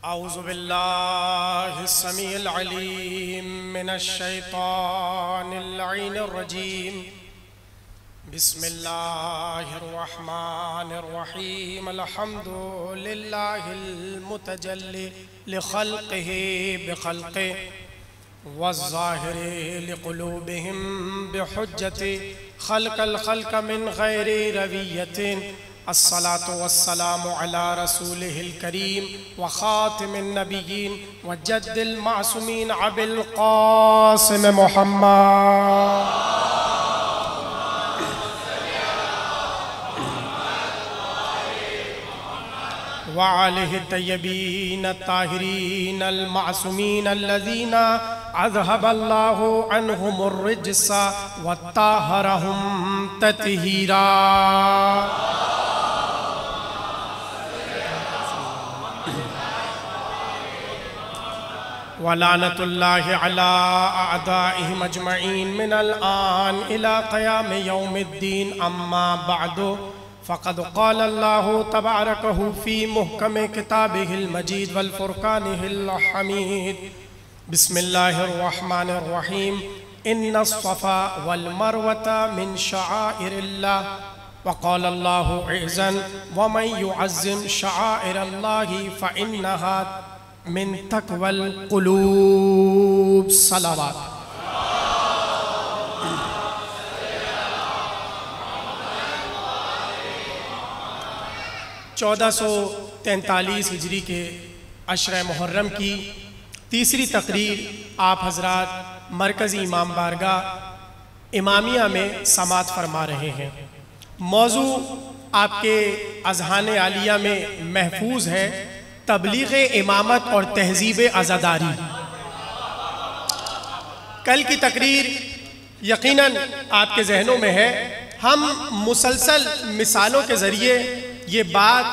औज़ु बिल्लाहि समीइल अलीम मिनश शैतानिर लईनिर रजीम। बिस्मिल्लाहिर रहमानिर रहीम। अल्हम्दुलिल्लाहिल मुतजल्ली लिखल्क़िही बिखल्क़िही वज़्ज़ाहिरि लिक़ुलूबिहिम बिहुज्जति खल्क़ल खल्क़ मिन गैरि रविय्यतिन। अस्सलातु वस्सलामु अला रसूलिहिल करीम व खातिमिन नबिय्यीन व जद्दिल मासूमीन अबिल क़ासिम मुहम्मद व आलिहि तय्यबीन ताहिरीन अल मासूमीन अल्लज़ीना अज़हबल्लाहु अन्हुमुर रिज्सा व ताहरहुम तत्हीरा। वलानतुल्लाहि अला अअदाइहिम अजमईन मिनल आन इला क़याम यौमिद्दीन। अम्मा बअदु फ़क़द क़ालल्लाहु तबारकहु फ़ी मुहकम किताबिहिल मजीद वल फ़ुरक़ानिहिल हमीद। बिस्मिल्लाहिर रहमानिर रहीम। इन्नस्सफ़ा वल मरवता मिन शआइरिल्लाह व क़ालल्लाहु इज़्ज़न व मन युअज़्ज़िम शआइरल्लाहि फ़इन्नहा मिन तक़वल क़ुलूब। सलावत। 1443 हिजरी के अशर मुहर्रम की तीसरी तकरीर आप हजरात मरकज़ी इमाम बारगाह इमामिया में समात फरमा रहे हैं। मौजू आपके अज़हान आलिया में महफूज है, तबलीग़ इमामत और तहज़ीब अज़ादारी। कल की तकरीर यकीनन आपके जहनों में है। हम मुसलसल मिसालों के ज़रिए ये बात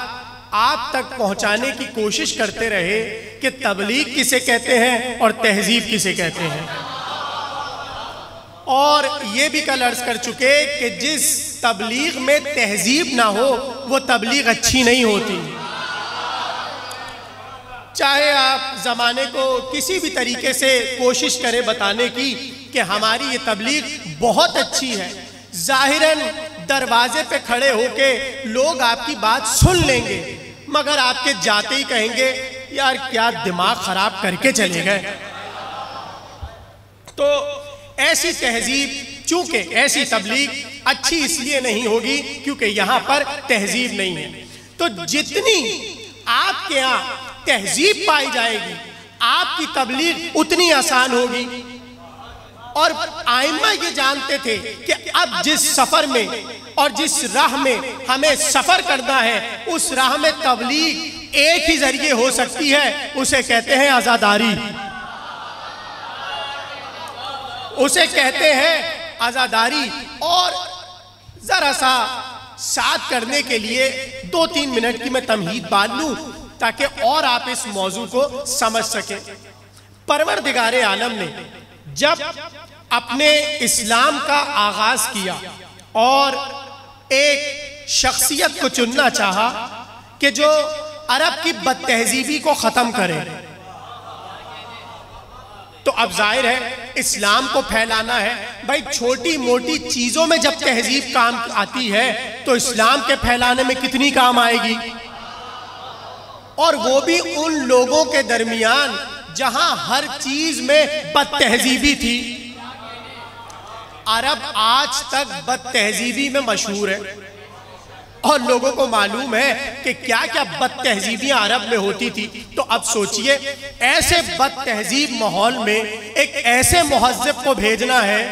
आप तक पहुँचाने की कोशिश करते रहे कि तबलीग किसे कहते हैं और तहज़ीब किसे कहते हैं। और ये भी कल अर्ज़ कर चुके कि जिस तबलीग में तहज़ीब ना हो वो तबलीग अच्छी नहीं होती। चाहे आप ज़माने को किसी भी तरीके से कोशिश करें बताने की कि हमारी ये तबलीग बहुत अच्छी है, ज़ाहिरन दरवाजे पे खड़े होके लोग आपकी बात सुन लेंगे, मगर आपके जाते ही कहेंगे यार क्या दिमाग खराब करके चले गए। तो ऐसी तहज़ीब, चूंकि ऐसी तबलीग अच्छी इसलिए नहीं होगी क्योंकि यहाँ पर तहज़ीब नहीं है। तो जितनी आपके यहाँ तहज़ीब पाई जाएगी आपकी तबलीग उतनी आसान होगी। और आइम्मा ये जानते थे कि अब जिस सफर में और जिस राह में हमें सफर करना है उस राह में तबलीग एक ही जरिए हो सकती है, उसे कहते हैं आज़ादारी। उसे कहते हैं आज़ादारी। और जरा सा साथ करने के लिए 2-3 मिनट की मैं तमहीद बांध लूं ताकि और आप इस मौजू को समझ सकें। परवरदिगारे आलम ने जब अपने इस्लाम का आगाज किया और एक शख्सियत को चुनना चाहा कि जो अरब की बदतहजीबी को खत्म करे, तो अब जाहिर है इस्लाम को फैलाना है। भाई छोटी मोटी चीजों में जब तहजीब काम आती है तो इस्लाम के फैलाने में कितनी काम आएगी। और वो भी उन लोगों के दरमियान जहां हर चीज में बदतहजीबी थी। अरब आज तक बदतहजीबी में मशहूर है और लोगों को मालूम है कि क्या क्या बदतहजीबियां अरब में होती थी। तो अब सोचिए ऐसे बदतहजीब माहौल में एक ऐसे मुहज्जिब को भेजना है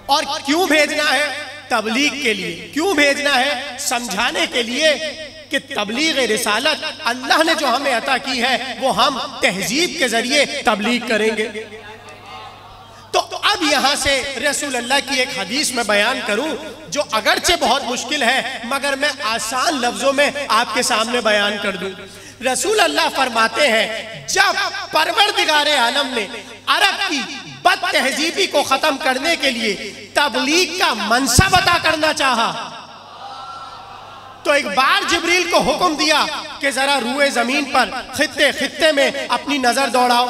और क्यों भेजना है? तबलीग के लिए। क्यों भेजना है? समझाने के लिए कि तबलीग रिसालत अल्लाह ने जो हमें अता की है वो हम तहजीब के जरिए तबलीग करेंगे। तो अब यहां से रसूल अल्लाह की एक हदीस में बयान करूं जो अगरचे बहुत मुश्किल है मगर मैं आसान लफ्जों में आपके सामने बयान कर दूं। रसूल अल्लाह फरमाते हैं जब परवरदिगारे आलम ने अरब की बदतहजीबी को खत्म करने के लिए तबलीग का मनसब अता करना चाहा तो एक बार जिब्रील को हुक्म दिया कि जरा रूए जमीन पर खित्ते खित्ते में अपनी नजर दौड़ाओ।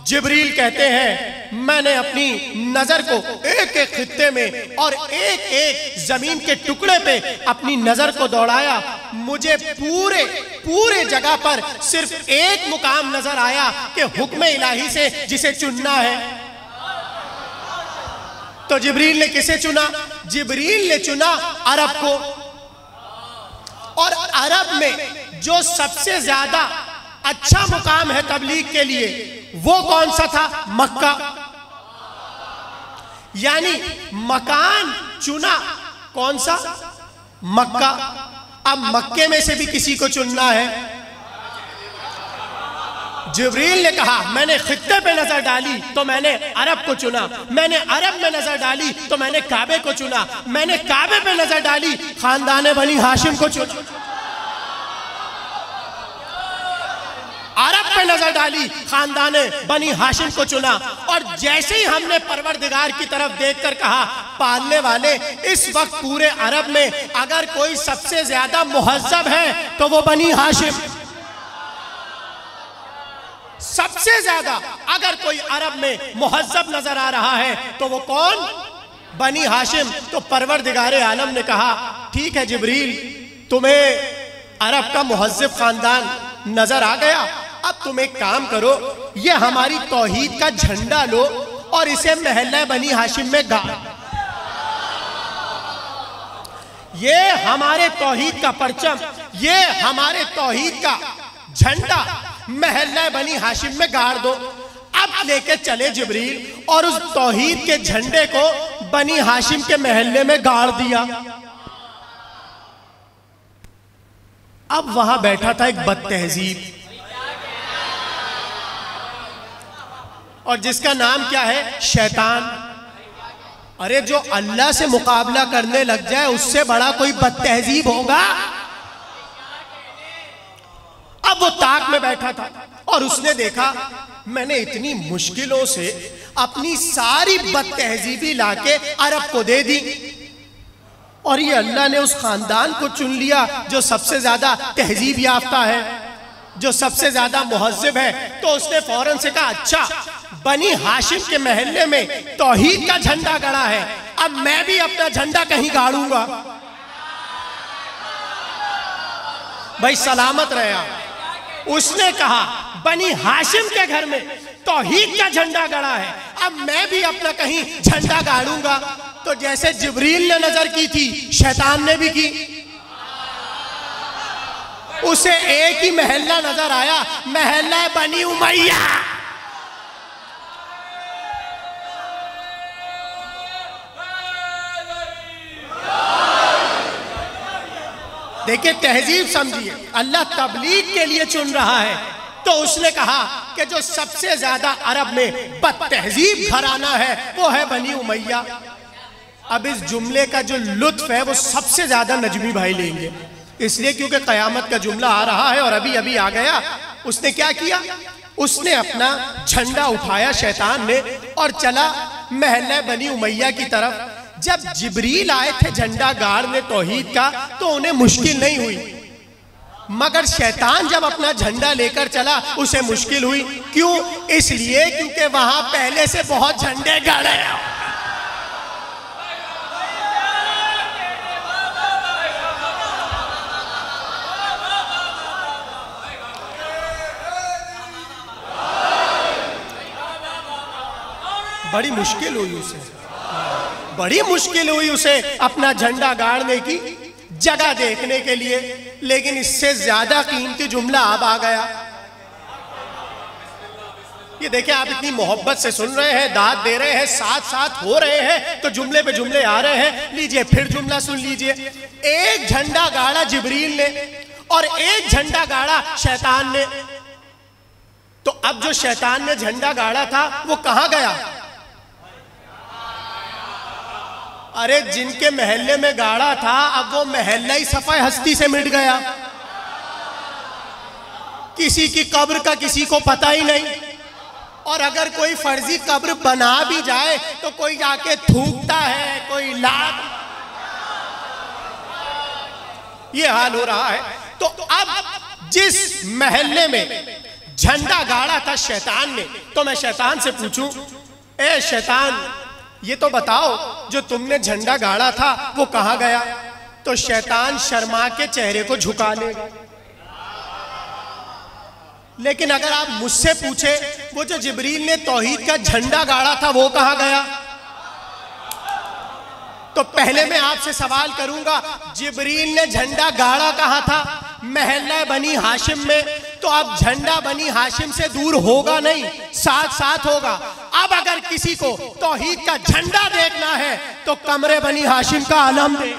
जिब्रील कहते हैं मैंने अपनी नजर को एक एक खित्ते में और एक एक जमीन के टुकड़े पे अपनी नजर को दौड़ाया। मुझे पूरे पूरे जगह पर सिर्फ एक मुकाम नजर आया कि हुक्म इलाही से जिसे चुनना है। तो जिब्रील ने किसे चुना? जिब्रील ने चुना अरब को। और अरब में जो सबसे ज्यादा अच्छा मुकाम है तबलीग के लिए वो कौन सा था? मक्का। यानी मकान चुना कौन सा? मक्का। अब मक्के में से भी किसी को चुनना है। जिब्रील ने कहा मैंने खित्ते पे नजर डाली तो मैंने अरब को चुना, मैंने अरब में नजर डाली तो मैंने काबे को चुना, मैंने काबे पे नजर डाली खानदान बनी हाशिम को चुना, अरब पे नजर डाली खानदान बनी हाशिम को चुना। और जैसे ही हमने परवरदिगार की तरफ देखकर कहा पालने वाले इस वक्त पूरे अरब में अगर कोई सबसे ज्यादा मुहज्जब है तो वो बनी हाशिम। सबसे ज्यादा अगर कोई अरब में मुहज्जब नजर आ रहा है तो वो कौन? बनी हाशिम। तो परवरदिगार आलम ने कहा ठीक है जिब्रील, तुम्हें अरब का मुहज्जब खानदान नजर आ गया, अब तुम एक काम करो, ये हमारी तौहीद का झंडा लो और इसे महल्ला बनी हाशिम में गाड़। ये हमारे तौहीद का परचम, ये हमारे तौहीद का झंडा महल्ला बनी हाशिम में गाड़ दो। अब लेके चले जिब्रील और उस तौहीद के झंडे को बनी हाशिम के महल्ले में गाड़ दिया। अब वहां बैठा था एक बदतहजीब और जिसका नाम क्या है? शैतान। अरे जो अल्लाह से मुकाबला करने लग जाए उससे बड़ा कोई बदतहजीब होगा? अब वो ताक में बैठा था और उसने देखा मैंने इतनी मुश्किलों से अपनी सारी बदतहजीबी लाके अरब को दे दी और ये अल्लाह ने उस खानदान को चुन लिया जो सबसे ज्यादा तहजीब याफ्ता है, जो सबसे ज्यादा मुहज्जिब है। तो उसने फौरन से कहा अच्छा, बनी हाशिम के महल्ले में तौहीद का झंडा गड़ा है, अब मैं भी अपना झंडा कहीं गाड़ूंगा। भाई सलामत रहे आप। उसने कहा बनी हाशिम के घर में तौहीद का झंडा गड़ा है, अब मैं भी अपना कहीं झंडा गाड़ूंगा। तो जैसे जिब्रील ने नजर की थी शैतान ने भी की। उसे एक ही महल्ला नजर आया, महल्ला बनी उमैया। देखिए तहजीब समझिए, अल्लाह तबलीग के लिए चुन रहा है। तो उसने कहा कि जो सबसे ज्यादा अरब में बदतहजीब घराना है वो है बनी उमैया। अब इस जुमले का जो लुत्फ है वो सबसे ज्यादा नजमी भाई लेंगे, इसलिए क्योंकि कयामत का जुमला आ रहा है और अभी अभी आ गया। उसने क्या किया? उसने अपना झंडा उठाया शैतान ने और चला महल्ला बनी उमैया की तरफ। जब जिब्रील आए थे झंडा गाड़ने तौहीद का तो उन्हें मुश्किल नहीं हुई, मगर शैतान जब अपना झंडा लेकर चला उसे मुश्किल हुई। क्यों? इसलिए क्योंकि वहां पहले से बहुत झंडे गड़े। बड़ी मुश्किल हुई उसे, बड़ी मुश्किल हुई उसे अपना झंडा गाड़ने की, जगह देखने के लिए। लेकिन इससे ज्यादा कीमती जुमला अब आ गया। ये देखिए आप इतनी मोहब्बत से सुन रहे हैं, दाद दे रहे हैं, साथ साथ हो रहे हैं, तो जुमले पे जुमले आ रहे हैं। लीजिए फिर जुमला सुन लीजिए। एक झंडा गाड़ा जिब्रील ने और एक झंडा गाड़ा शैतान ने। तो अब जो शैतान ने झंडा गाड़ा था वो कहां गया? अरे जिनके महल्ले में गाड़ा था अब वो महल्ला ही सफाई हस्ती से मिट गया। किसी की कब्र का किसी को पता ही नहीं। और अगर कोई फर्जी कब्र बना भी जाए तो कोई जाके थूकता है, कोई लात। ये हाल हो रहा है। तो अब जिस महल्ले में झंडा गाड़ा था शैतान ने, तो मैं शैतान से पूछूं, ए शैतान ये तो बताओ जो तुमने झंडा गाड़ा था वो कहां गया? तो शैतान शर्मा के चेहरे को झुका लेगा। लेकिन अगर आप मुझसे पूछे वो जो जिब्रील ने तौहीद का झंडा गाड़ा था वो कहां गया, तो पहले मैं आपसे सवाल करूंगा, जिब्रील ने झंडा गाड़ा कहां था? महल्ला बनी हाशिम में। तो अब झंडा बनी हाशिम से दूर होगा नहीं, साथ साथ होगा। अब अगर किसी को तौहीद का झंडा देखना है तो कमरे बनी हाशिम का आलम दे।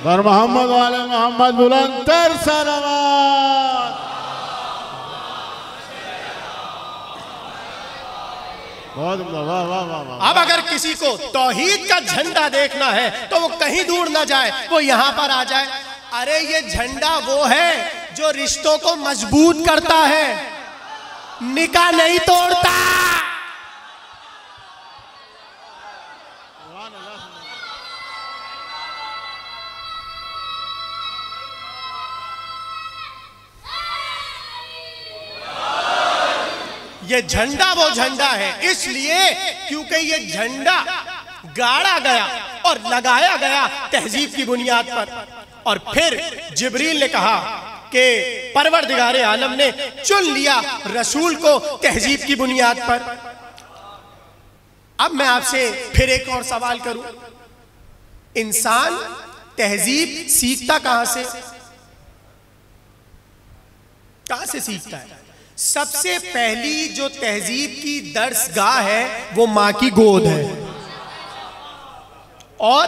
बर मोहम्मद वाले मोहम्मद बुलंदर सलावत। बहुत वाह वाह वाह। अब अगर किसी को तौहीद का झंडा देखना है तो वो कहीं दूर ना जाए, वो यहां पर आ जाए। अरे ये झंडा वो है जो रिश्तों को मजबूत करता है, निकाह नहीं तोड़ता। ये झंडा वो झंडा है इसलिए क्योंकि ये झंडा गाड़ा गया और लगाया गया तहजीब की बुनियाद पर। और फिर जिब्रील ने कहा कि परवरदिगारे आलम ने चुन लिया रसूल को तहजीब की बुनियाद पर। अब मैं आपसे फिर एक और सवाल करूं, इंसान तहजीब सीखता कहां से? कहां से सीखता है? सबसे पहली जो तहजीब की दर्सगाह है वो मां की गोद है, और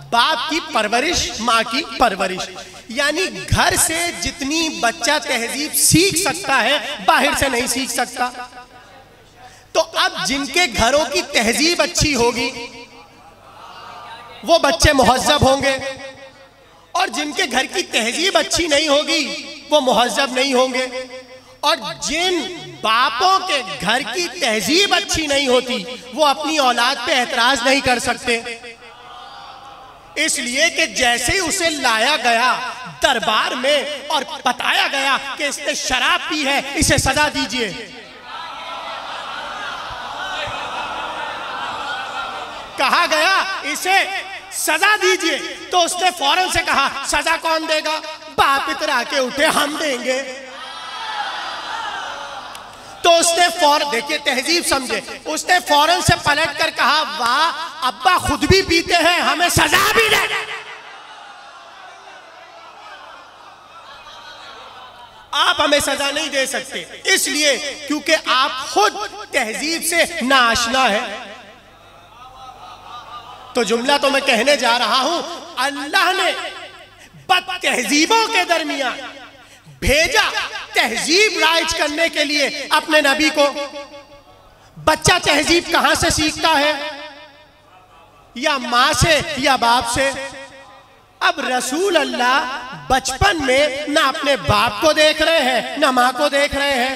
बाप की परवरिश, मां की परवरिश। यानी घर से जितनी बच्चा तहजीब सीख सकता है बाहर से नहीं सीख सकता। तो अब जिनके घरों की तहजीब अच्छी होगी वो बच्चे मुहज्जब होंगे, और जिनके घर की तहजीब अच्छी नहीं होगी वो मुहज्जब नहीं होंगे। और जिन बापों के घर की तहजीब अच्छी नहीं होती वो अपनी औलाद पे एतराज नहीं कर सकते, इसलिए कि जैसे ही उसे लाया गया दरबार में और बताया गया कि इसने शराब पी है, इसे सजा दीजिए, कहा गया इसे सजा दीजिए, तो उसने फौरन से कहा सजा कौन देगा? बाप इतरा के उठे, हम देंगे। तो उसने फौरन, देखिए तहजीब समझे, उसने फौरन से पलट कर कहा वाह अब्बा खुद भी पीते हैं, हमें सजा भी दे। आप हमें सजा नहीं दे सकते, इसलिए क्योंकि आप खुद तहजीब से नाआशना है। तो जुमला तो मैं कहने जा रहा हूं, अल्लाह ने बद तहजीबों के दरमियान भेजा तहजीब राइज करने के लिए अपने नबी को। बच्चा तहजीब कहां से सीखता है? या मां से या बाप से। अब रसूल अल्लाह बचपन में ना अपने बाप को देख रहे हैं ना मां को देख रहे हैं,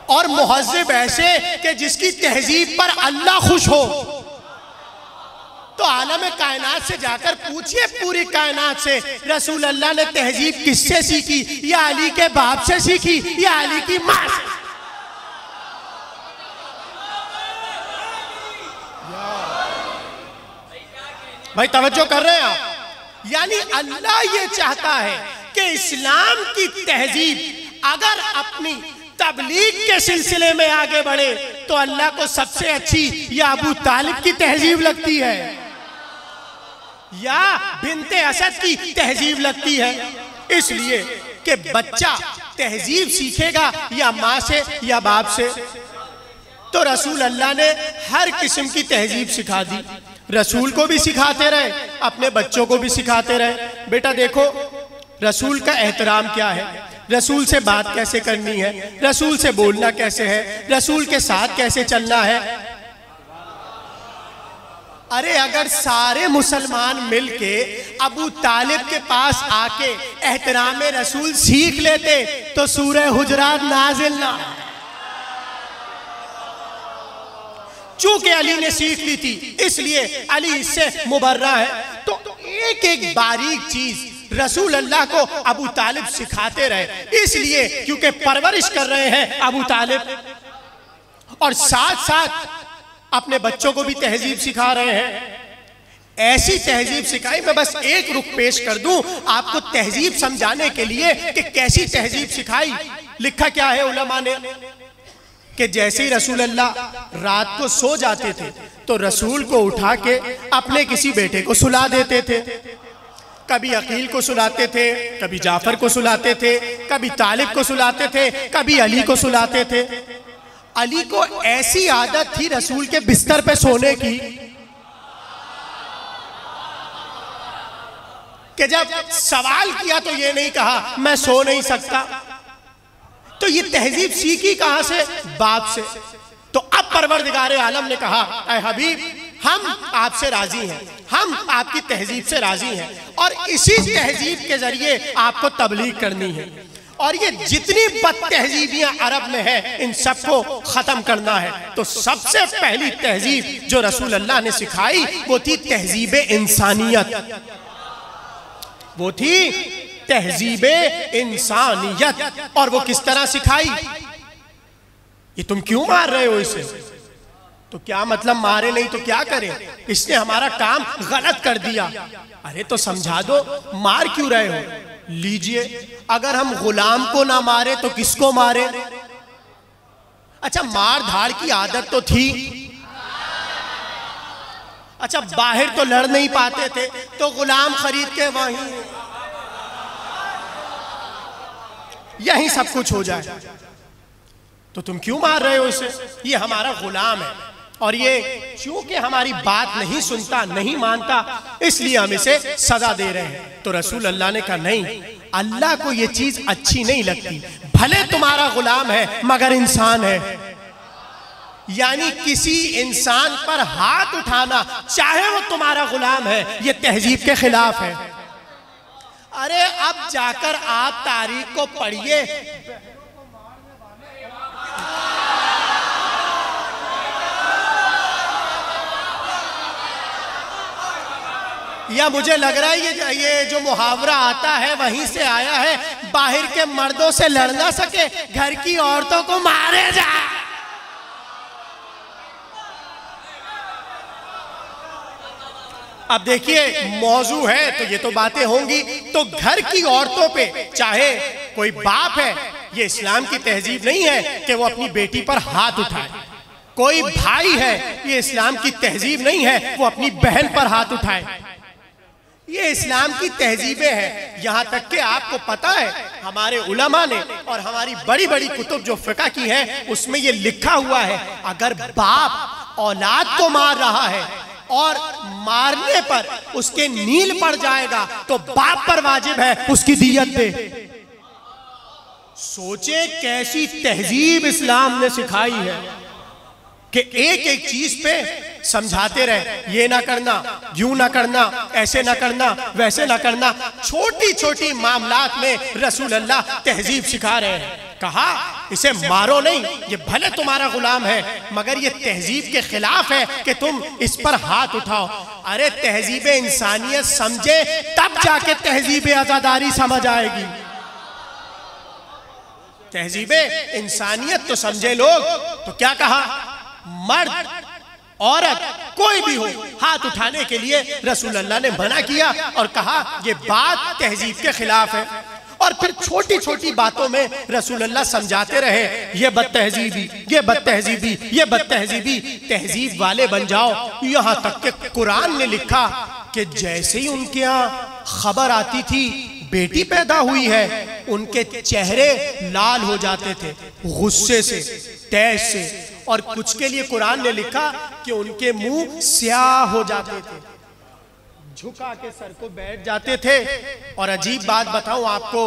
और मुहज्जिब ऐसे कि जिसकी तहजीब पर अल्लाह खुश हो। तो आलम कायनात से जाकर पूछिए, पूरी कायनात से, रसूल अल्लाह ने तहजीब किससे सीखी? या अली के बाप से सीखी या अली की मां से? भाई तवज्जो कर रहे हैं आप? यानी अल्लाह ये चाहता है कि इस्लाम की तहजीब अगर अपनी तबलीग के सिलसिले में आगे बढ़े तो अल्लाह को सबसे अच्छी या अबू तालिब की तहजीब लगती है या बिनते असद की तहजीब लगती है। इसलिए कि बच्चा तहजीब सीखेगा या माँ से या बाप से। तो रसूल अल्लाह ने हर किस्म की तहजीब सिखा दी, रसूल को भी सिखाते रहे, अपने बच्चों को भी सिखाते रहे। बेटा देखो रसूल का एहतराम क्या है, रसूल से बात कैसे करनी है, रसूल से बोलना कैसे है, रसूल के साथ कैसे चलना है। अरे अगर सारे मुसलमान मिलके अबू तालिब के पास आके एहतराम रसूल सीख लेते तो सूरह हुजरात नाजिल ना। चूंकि अली ने सीख ली थी इसलिए अली इससे मुबर्रा है। तो एक एक बारीक चीज रसूल अल्लाह को अबू तालिब सिखाते रहे, इसलिए क्योंकि परवरिश कर रहे हैं अबू तालिब, और साथ साथ अपने बच्चों को भी तहजीब सिखा रहे हैं। ऐसी तहजीब सिखाई। मैं बस एक रुख पेश कर दूं आपको तहजीब समझाने के लिए कि कैसी तहजीब सिखाई। लिखा क्या है उलमा ने कि जैसे ही रसूल अल्लाह रात को सो जाते थे तो रसूल को उठा के अपने किसी बेटे को सुला देते थे। कभी अकील को सुलाते थे, कभी जाफर को सुलाते थे, कभी तालिब को सुलाते थे, कभी अली को सुलाते थे। अली को ऐसी आदत थी रसूल के बिस्तर पे सोने की कि जब सवाल किया तो ये नहीं कहा मैं सो नहीं सकता। तो ये तहजीब सीखी कहां से? बाप से। तो अब परवरदिगारे आलम ने कहा ऐ हबीब हम आपसे राजी हैं, हम आपकी तहजीब से राजी हैं, और इसी तहजीब के जरिए आपको तबलीग करनी है, और ये जितनी बद तहजीबियां अरब में है इन सबको खत्म करना है। तो सबसे पहली तहजीब जो रसूल अल्लाह ने सिखाई वो थी तहजीब इंसानियत, वो थी तहजीब इंसानियत। और वो किस तरह सिखाई? ये तुम क्यों मार रहे हो इसे? तो क्या मतलब मारे नहीं तो क्या करें, इसने हमारा काम गलत कर दिया। अरे तो समझा दो, मार क्यों रहे हो? लीजिए, अगर हम गुलाम को ना मारे तो किसको मारे? अच्छा, मार धाड़ की आदत तो थी। अच्छा, बाहर तो लड़ नहीं पाते थे तो गुलाम खरीद के वहीं यहीं सब कुछ हो जाए। तो तुम क्यों मार रहे हो इसे? ये हमारा गुलाम है, और ये चूंकि हमारी बात नहीं सुनता, नहीं मानता, इसलिए हम इसे सजा दे रहे हैं। तो रसूल अल्लाह ने कहा नहीं, अल्लाह को ये चीज अच्छी नहीं लगती। भले तुम्हारा गुलाम है मगर इंसान है, यानी किसी इंसान पर हाथ उठाना चाहे वो तुम्हारा गुलाम है, ये तहजीब के खिलाफ है। अरे अब जाकर आप तारीख को पढ़िए, या मुझे लग रहा है ये जो मुहावरा आता है वहीं से आया है, बाहर के मर्दों से लड़ ना सके घर की औरतों को मारे जा। अब देखिए मौजू है तो ये तो बातें होंगी। तो घर की औरतों पे, चाहे कोई बाप है, ये इस्लाम की तहजीब नहीं है कि वो अपनी बेटी पर हाथ उठाए। कोई भाई है, ये इस्लाम की तहजीब नहीं है वो अपनी बहन पर हाथ उठाए। ये इस्लाम की तहजीबें हैं। यहां तक कि आपको पता है हमारे उलमा ने और हमारी बड़ी बड़ी कुतुब जो फिक़ह की है उसमें ये लिखा हुआ है, अगर बाप औलाद को मार रहा है और मारने पर उसके नील पड़ जाएगा तो बाप पर वाजिब है उसकी दियत दे। सोचे कैसी तहजीब इस्लाम ने सिखाई है कि एक एक चीज पे समझाते रहे, ये ना करना, यूं ना करना, ऐसे ना करना, वैसे ना करना। छोटी छोटी मामलात में रसूल अल्लाह तहजीब सिखा रहे हैं। कहा इसे मारो नहीं, ये भले तुम्हारा गुलाम है मगर ये तहजीब के खिलाफ है कि तुम इस पर हाथ उठाओ। अरे तहजीब इंसानियत समझे तब जाके तहजीब आजादारी समझ आएगी। तहजीब इंसानियत तो समझे लोग, तो क्या कहा? मर्द औरत कोई भी हो हाथ उठाने के लिए रसूल अल्लाह ने मना किया और कहा ये बात तहजीब के खिलाफ है। और फिर छोटी छोटी बातों में रसूल अल्लाह समझाते रहे, ये बदतहजीबी, ये बदतहजीबी, ये बदतहजीबी, तहजीब वाले बन जाओ। यहां तक कि कुरान ने लिखा कि जैसे ही उनके यहाँ खबर आती थी बेटी पैदा हुई है, उनके चेहरे लाल हो जाते थे गुस्से से, तैश से, और कुछ के लिए कुरान ने लिखा कि उनके मुंह स्याह हो जाते थे, झुका के सर को बैठ जाते थे। और अजीब बात बताऊं आपको,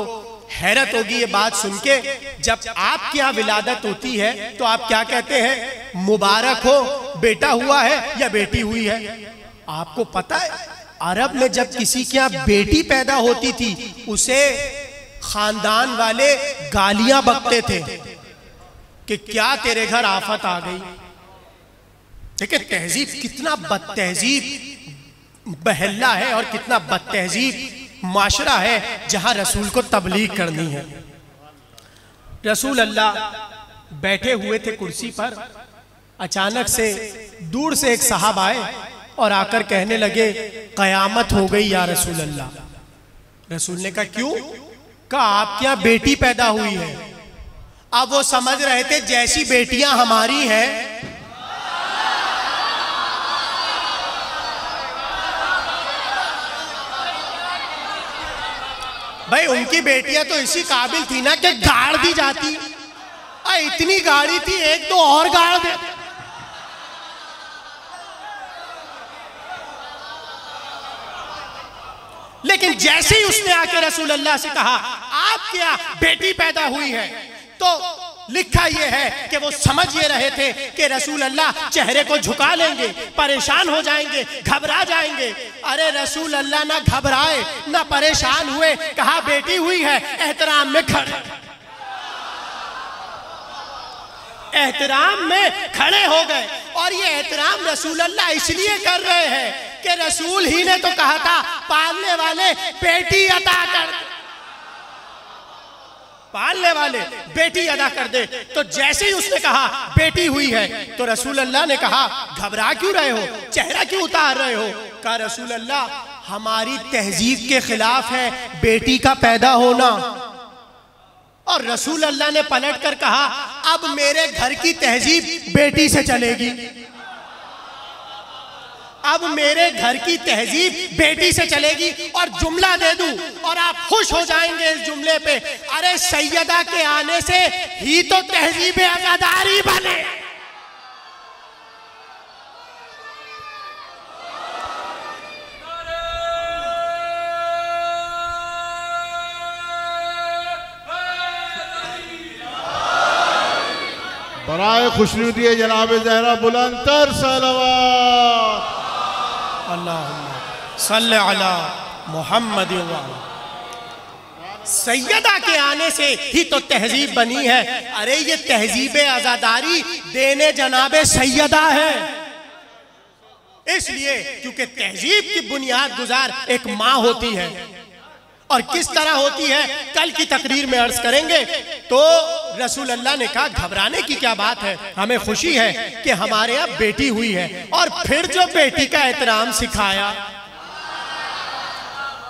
हैरत होगी ये बात सुन के, जब आपके यहाँ विलादत होती है तो आप क्या कहते हैं? मुबारक हो, बेटा हुआ है या बेटी हुई है। आपको पता है अरब में जब किसी के यहाँ बेटी पैदा होती थी उसे खानदान वाले गालियां बकते थे कि क्या तेरे घर आफत आ गई, देखिए तहजीब कितना बदतहजीब बहल्ला है और कितना बदतहजीब माशरा है जहां रसूल को तबलीग करनी है। रसूल अल्लाह बैठे हुए थे कुर्सी पर, अचानक से दूर से एक साहब आए और आकर कहने लगे कयामत हो गई या रसूल अल्लाह। रसूल ने कहा क्यों? कहा आपके यहाँ बेटी पैदा हुई है। अब वो समझ रहे थे जैसी बेटियां हमारी हैं, भाई उनकी बेटियां तो इसी काबिल थी ना कि गाड़ दी जाती। इतनी गाड़ी थी, एक तो और गाड़ दे। लेकिन जैसे ही उसने आके रसूल अल्लाह से कहा आप क्या बेटी पैदा हुई है, तो लिखा यह है कि वो समझ ये रहे थे कि रसूल अल्लाह चेहरे को झुका लेंगे, परेशान हो जाएंगे, घबरा जाएंगे। अरे रसूल अल्लाह ना घबराए ना परेशान हुए, कहा बेटी हुई है, एहतराम में खड़े, एहतराम में खड़े हो गए। और ये एहतराम रसूल अल्लाह इसलिए कर रहे हैं कि रसूल ही ने तो कहा था पालने वाले बेटी अता कर, पालने वाले बेटी अदा कर दे। तो जैसे ही उसने कहा बेटी हुई है तो रसूल अल्लाह ने कहा घबरा क्यों रहे हो, चेहरा क्यों उतार रहे हो? कहा रसूल अल्लाह हमारी तहजीब के खिलाफ है बेटी का पैदा होना। और रसूल अल्लाह ने पलट कर कहा अब मेरे घर की तहजीब बेटी से चलेगी, अब मेरे घर की तहजीब बेटी से चलेगी। और जुमला दे दूं और आप खुश हो जाएंगे इस जुमले पे, अरे सैयदा के आने से ही तो तहजीब आजादारी बने। बराए खुशनुदी है जनाब ज़हरा बुलंदतर सलावत। अल्लाहुम्मा सल्ली अला मुहम्मद। सैयदा के आने से ही तो तहजीब बनी है। अरे ये तहजीब आजादारी देने जनाबे सैयदा है, इसलिए क्योंकि तहजीब की बुनियाद गुजार एक माँ होती है। और किस तरह होती है कल की तकरीर में अर्ज करेंगे। तो रसूल अल्लाह ने कहा घबराने की क्या बात है, हमें खुशी है कि हमारे यहाँ बेटी हुई है। और फिर जो बेटी का एहतराम सिखाया,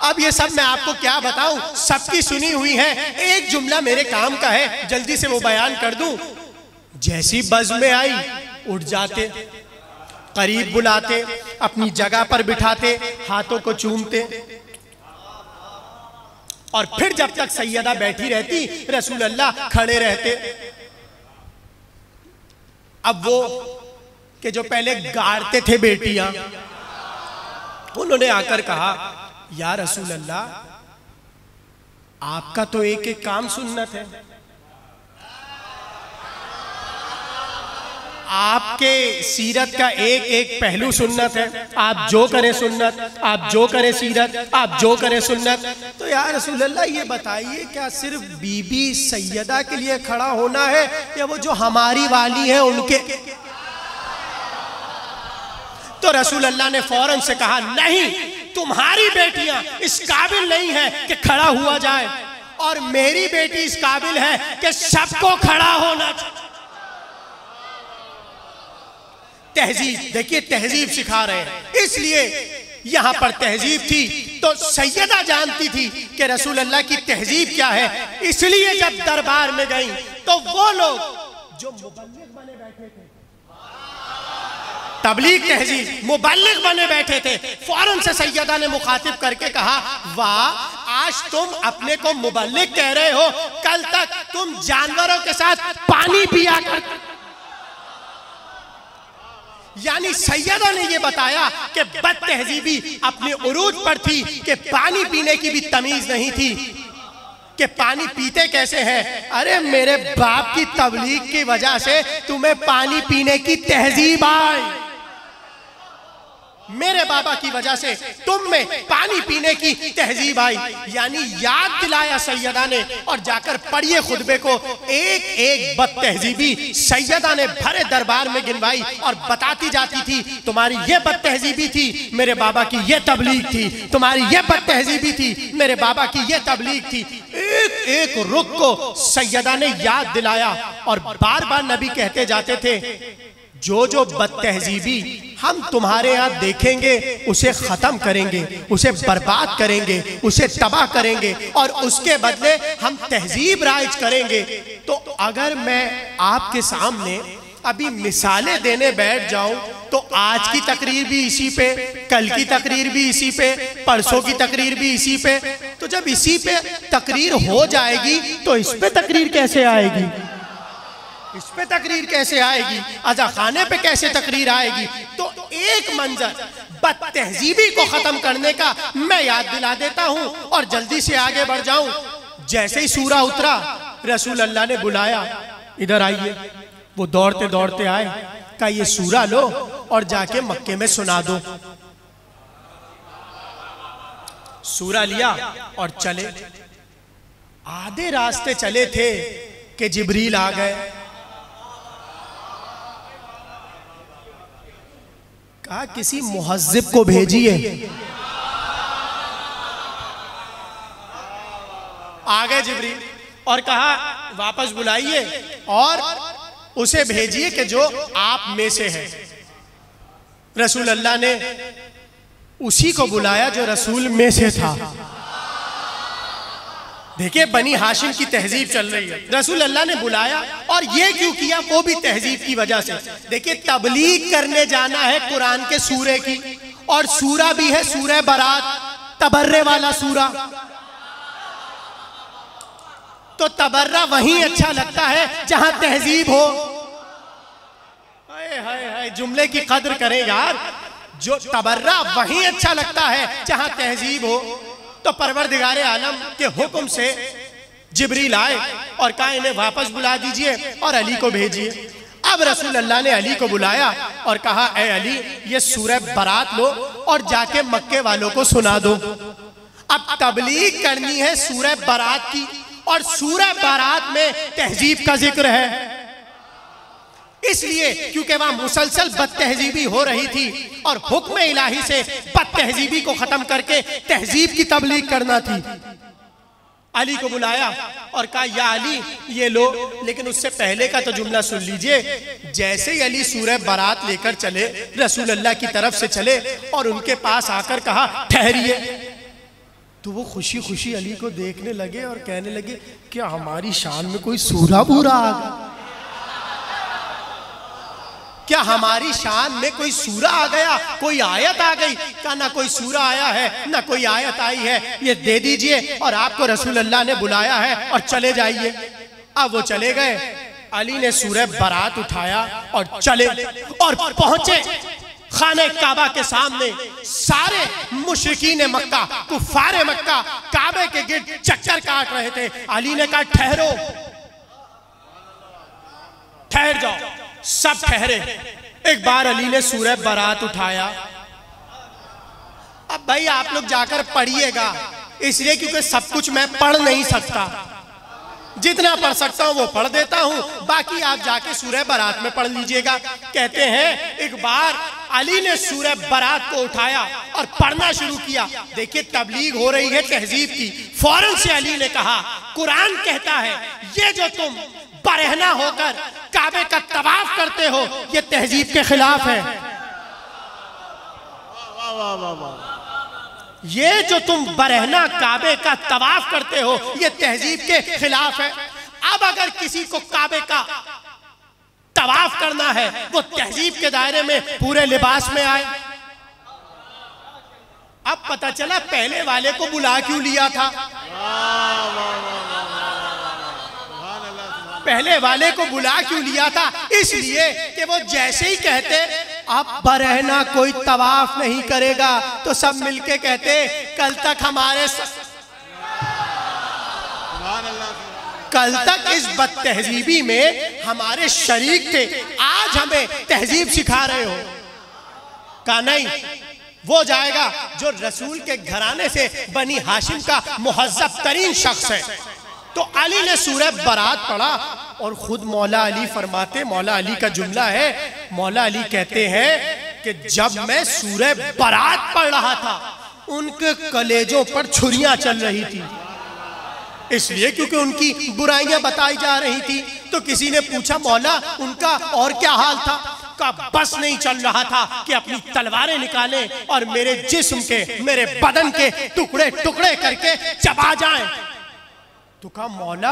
अब ये सब मैं आपको क्या बताऊं, सबकी सुनी हुई है। एक जुमला मेरे काम का है, जल्दी से वो बयान कर दूं। जैसी बज़ में आई उठ जाते, करीब बुलाते, अपनी जगह पर बिठाते, हाथों को चूमते, और फिर जब तक सैयदा बैठी रहती रसूल अल्लाह खड़े रहते। अब वो कि जो पहले गाड़ते थे बेटियां, उन्होंने आकर कहा या रसूल अल्लाह आपका तो एक एक काम सुन्नत है, आपके सीरत का एक एक पहलू सुन्नत है, आप जो करें सुन्नत, आप जो करें सीरत, आप जो करें सुन्नत। तो यार रसूल अल्लाह ये बताइए क्या सिर्फ बीबी सैयदा के लिए खड़ा होना है या वो जो हमारी वाली है उनके? तो रसूल अल्लाह ने फौरन से कहा नहीं, तुम्हारी बेटियां इस काबिल नहीं है कि खड़ा हुआ जाए, और मेरी बेटी इस काबिल है कि सबको खड़ा होना चाहिए। तहजीब देखिए, तहजीब सिखा रहे हैं, इसलिए यहां पर तहजीब थी। तो सैयदा जानती थी कि रसूल अल्लाह की तहजीब क्या है, इसलिए जब दरबार में गई तो वो लोग जो मुबल्लिग बने बैठे थे, तबलीग तहजीब मुबल्लिग बने बैठे थे, फौरन से सैयदा ने मुखातिब करके कहा वाह आज तुम अपने को मुबल्लिग कह रहे हो, कल तक तुम जानवरों के साथ पानी पिया करते। यानी सैयदा ने यह बताया कि बद तहजीबी अपने उरूज पर थी कि पानी पीने की भी तमीज नहीं थी कि पानी पीते कैसे हैं। अरे मेरे बाप की तबलीग की वजह से तुम्हें पानी पीने की तहजीब आई। मेरे बाबा की वजह से तुम में पानी पीने की तहजीब आई। यानी याद दिलाया सैयदा ने, और जाकर पढ़िए खुतबे को, एक एक बद तहजीबी सैयदा ने भरे दरबार में गिनवाई और बताती जाती थी, तुम्हारी ये बद तहजीबी थी, मेरे बाबा की ये तबलीग थी, तुम्हारी ये बद तहजीबी थी, मेरे बाबा की ये तबलीग थी। एक एक रुख को सैयदा ने याद दिलाया और बार बार नबी कहते जाते थे, जो जो बदतहजीबी हम तुम्हारे यहाँ देखेंगे उसे खत्म करेंगे, उसे बर्बाद करेंगे, उसे तबाह करेंगे, और उसके बदले हम तहजीब राइज करेंगे। तो अगर मैं आपके सामने अभी मिसालें देने बैठ जाऊं तो आज की तकरीर भी इसी पे, कल की तकरीर भी इसी पे, परसों की तकरीर भी इसी पे। तो जब इसी पे तकरीर हो जाएगी तो इस पे तकरीर कैसे आएगी? इस पे तकरीर कैसे आएगी? अजा खाने पे कैसे तकरीर आएगी? तो एक मंजर बदतहजीबी को खत्म करने का मैं याद दिला देता हूं और जल्दी से आगे बढ़ जाऊं। जैसे ही सूरा उतरा, रसूल अल्लाह ने बुलाया, इधर आइए। वो दौड़ते दौड़ते आए, कहा ये सूरा लो और जाके मक्के में सुना दो। सूरा लिया और चले। आधे रास्ते चले थे कि जिब्रील आ गए। कहा किसी मुहज्जिब को भेजिए। आ गए जिब्रील और कहा वापस बुलाइए और उसे भेजिए कि जो आप में से है। रसूल अल्लाह ने उसी को बुलाया जो रसूल में से था। देखिए बनी हाशिम की तहजीब चल रही है। रसूल अल्लाह ने बुलाया, और ये क्यों किया? वो भी तहजीब की वजह से। देखिए तबलीग करने जाना है कुरान के सूरे की, और सूरा भी है सूरह बरात, तबर्रे वाला सूरा। तो तबर्रा वहीं अच्छा लगता है जहां तहजीब हो। हाय हाय हाय, जुमले की कद्र करें यार। जो तबर्रा वहीं अच्छा लगता है जहां तहजीब हो। तो परवरदिगारे आलम के हुक्म से जिब्रील आए और कहा इन्हें वापस बुला दीजिए और अली को भेजिए। अब रसूल अल्लाह ने अली को बुलाया और कहा ए अली, ये सूरह बरात लो और जाके मक्के वालों को सुना दो। अब तबलीग करनी है सूरह बरात की, और सूरह बरात में तहजीब का जिक्र है। इसलिए क्योंकि वहां मुसलसल बदतहजीबी हो रही थी और हुक्म इलाही से बदतहजीबी को खत्म करके तहजीब की तबलीग करना थी। अली को बुलाया और कहा या अली ये लो। लेकिन उससे पहले का तो जुमला सुन लीजिए। जैसे ही अली सूरह बरात लेकर चले, रसूल अल्लाह की तरफ से चले और उनके पास आकर कहा ठहरिए। तो वो खुशी खुशी अली को देखने लगे और कहने लगे क्या हमारी शान में कोई सूरा बूरा आ गया? क्या हमारी शान में कोई सूरा आ गया, कोई आयत आ गई? क्या ना कोई सूरा आया है ना कोई आयत आई है। ये दे दीजिए और आपको रसूल अल्लाह ने बुलाया है और चले जाइए। अब वो चले गए। अली ने सूरह बरात उठाया और चले और पहुंचे खाने काबा के सामने। सारे मुशरिकीन मक्का, कुफारे मक्का काबे के गिर्द चक्कर काट रहे थे। अली ने कहा ठहरो, ठहर जाओ। सब ठहरे। एक बार अली ने सूरह बरात उठाया। अब भाई आप लोग जाकर पढ़िएगा, इसलिए क्योंकि सब कुछ मैं पढ़ नहीं सकता। जितना पढ़ सकता हूं वो पढ़ देता हूं, बाकी आप जाके सूरह बरात में पढ़ लीजिएगा। कहते हैं एक बार अली ने सूरह बरात को उठाया और पढ़ना शुरू किया। देखिए तबलीग हो रही है तहजीब की। फौरन से अली ने कहा कुरान कहता है ये जो तुम बरहना होकर काबे का तवाफ करते हो ये तहजीब के खिलाफ है। ये जो तुम बरहना काबे का तवाफ करते हो ये तहजीब के खिलाफ है। अब अगर किसी को काबे का तवाफ करना है वो तहजीब के दायरे में पूरे लिबास में आए। अब पता चला पहले वाले को बुला क्यों लिया था। पहले वाले को बुला क्यों लिया था? इसलिए कि वो जैसे ही कहते अब बरहना कोई तवाफ नहीं करेगा तो सब मिलके कहते कल तक इस बदतहजीबी में हमारे शरीक थे, आज हमें तहजीब सिखा रहे हो। कहा नहीं, वो जाएगा जो रसूल के घराने से बनी हाशिम का मुहज्जब तरीन शख्स है। तो अली ने सूरह बरात पढ़ा और खुद मौला अली फरमाते, मौला अली का जुमला है, मौला अली कहते हैं कि जब मैं सूरह बरात पढ़ रहा था उनके कलेजों पर छुरियां चल रही थी, इसलिए क्योंकि उनकी बुराइयां बताई जा रही थी। तो किसी ने पूछा मौला उनका और क्या हाल था? का बस नहीं चल रहा था कि अपनी तलवारें निकालें और मेरे जिस्म के, मेरे बदन के टुकड़े टुकड़े करके चबा जाएं। तो कहा मौला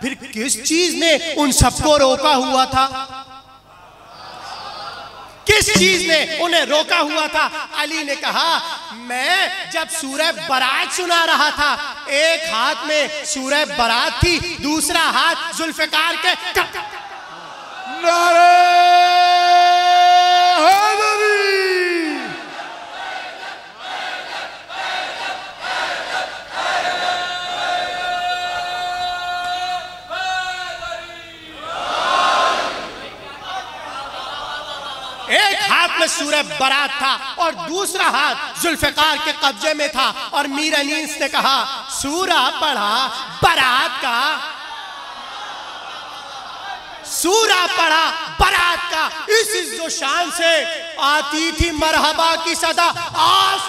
फिर किस चीज ने उन सबको रोका हुआ था? किस चीज ने उन्हें रोका हुआ था? अली ने कहा मैं जब सूरह बरात सुना रहा था, एक हाथ में सूरह बरात थी, दूसरा हाथ जुल्फिकार के नारे हैदरी। एक हाथ में सूरह बरात था और दूसरा हाथ जुल्फिकार के कब्जे में था। और मीर अनीस ने कहा सूरा पढ़ा बरात का, सूरा पढ़ा बरात का, इस इज्जो शान से आती थी मरहबा की सदा। आज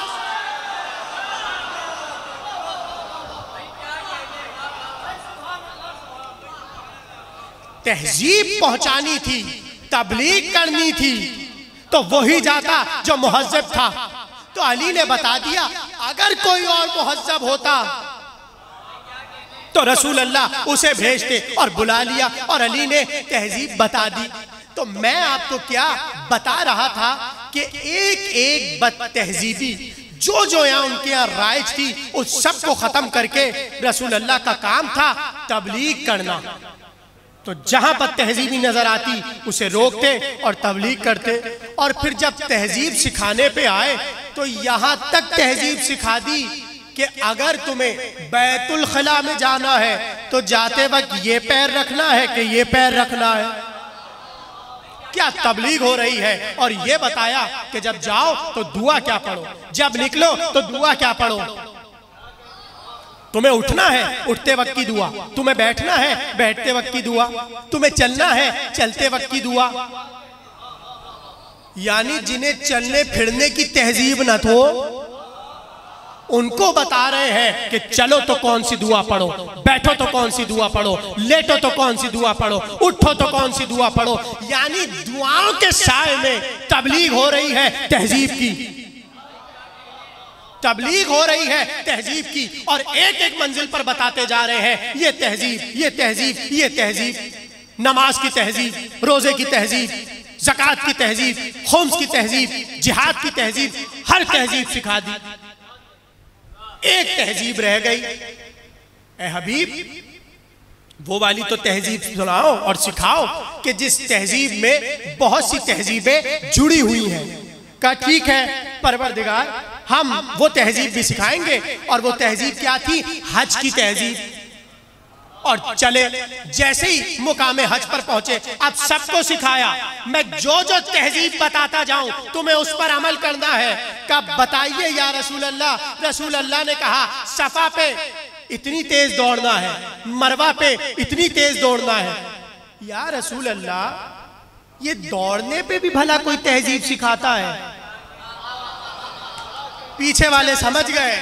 तहजीब पहुंचानी थी, तबलीग करनी थी, तो वही जाता जो मुहज्जब था। तो अली ने बता दिया अगर कोई और मुहज्जब होता तो रसूल अल्लाह उसे भेजते, और बुला लिया और अली ने तहजीब बता दी। तो मैं आपको क्या बता रहा था कि एक एक बद तहजीबी जो यहाँ उनके यहाँ राइज थी उस सब को खत्म करके रसूल अल्लाह का काम था तबलीग करना। तो जहां पर तहजीबी नजर आती उसे रोकते और तबलीग करते। और फिर जब तहजीब सिखाने पे आए तो यहां तक तहजीब सिखा दी कि अगर तुम्हें बैतुल खला में जाना है तो जाते वक्त ये पैर रखना है कि ये पैर रखना है। क्या तबलीग हो रही है। और ये बताया कि जब जाओ तो दुआ क्या पढ़ो, जब निकलो तो दुआ क्या पढ़ो। तुम्हें उठना है उठते वक्त की दुआ, तुम्हें बैठना है बैठते वक्त की दुआ, तुम्हें चलना है चलते वक्त की दुआ। यानी जिन्हें चलने फिरने की तहजीब न हो उनको बता रहे हैं कि चलो तो कौन सी दुआ पढ़ो, बैठो तो कौन सी दुआ पढ़ो, लेटो तो कौन सी दुआ पढ़ो, उठो तो कौन सी दुआ पढ़ो। यानी दुआओं के साए में तबलीग हो रही है तहजीब की, तबलीग हो रही है तहजीब की। और एक एक मंजिल पर बताते जा रहे हैं ये तहजीब, ये तहजीब, ये तहजीब। नमाज की तहजीब, रोजे की तहजीब, ज़कात की तहजीब, खुम्स की तहजीब, जिहाद की तहजीब, हर तहजीब सिखा दी। एक तहजीब रह गई, ए हबीब वो वाली तो तहजीब सुनाओ और सिखाओ कि जिस तहजीब में बहुत सी तहजीबें जुड़ी हुई हैं। कहा ठीक है परवरदिगार, हम वो तहजीब भी सिखाएंगे। और वो तहजीब क्या थी? हज की तहजीब। और चले जैसे ही मुकामे हज पर पहुंचे अब सबको सिखाया, मैं जो जो तहजीब बताता जाऊं तुम्हें उस पर अमल करना है। कब बताइए या रसूल अल्लाह। रसूल अल्लाह ने कहा सफा पे इतनी तेज दौड़ना है, मरवा पे इतनी तेज दौड़ना है। या रसूल अल्लाह ये दौड़ने पे भी भला कोई तहजीब सिखाता है? पीछे वाले समझ गए,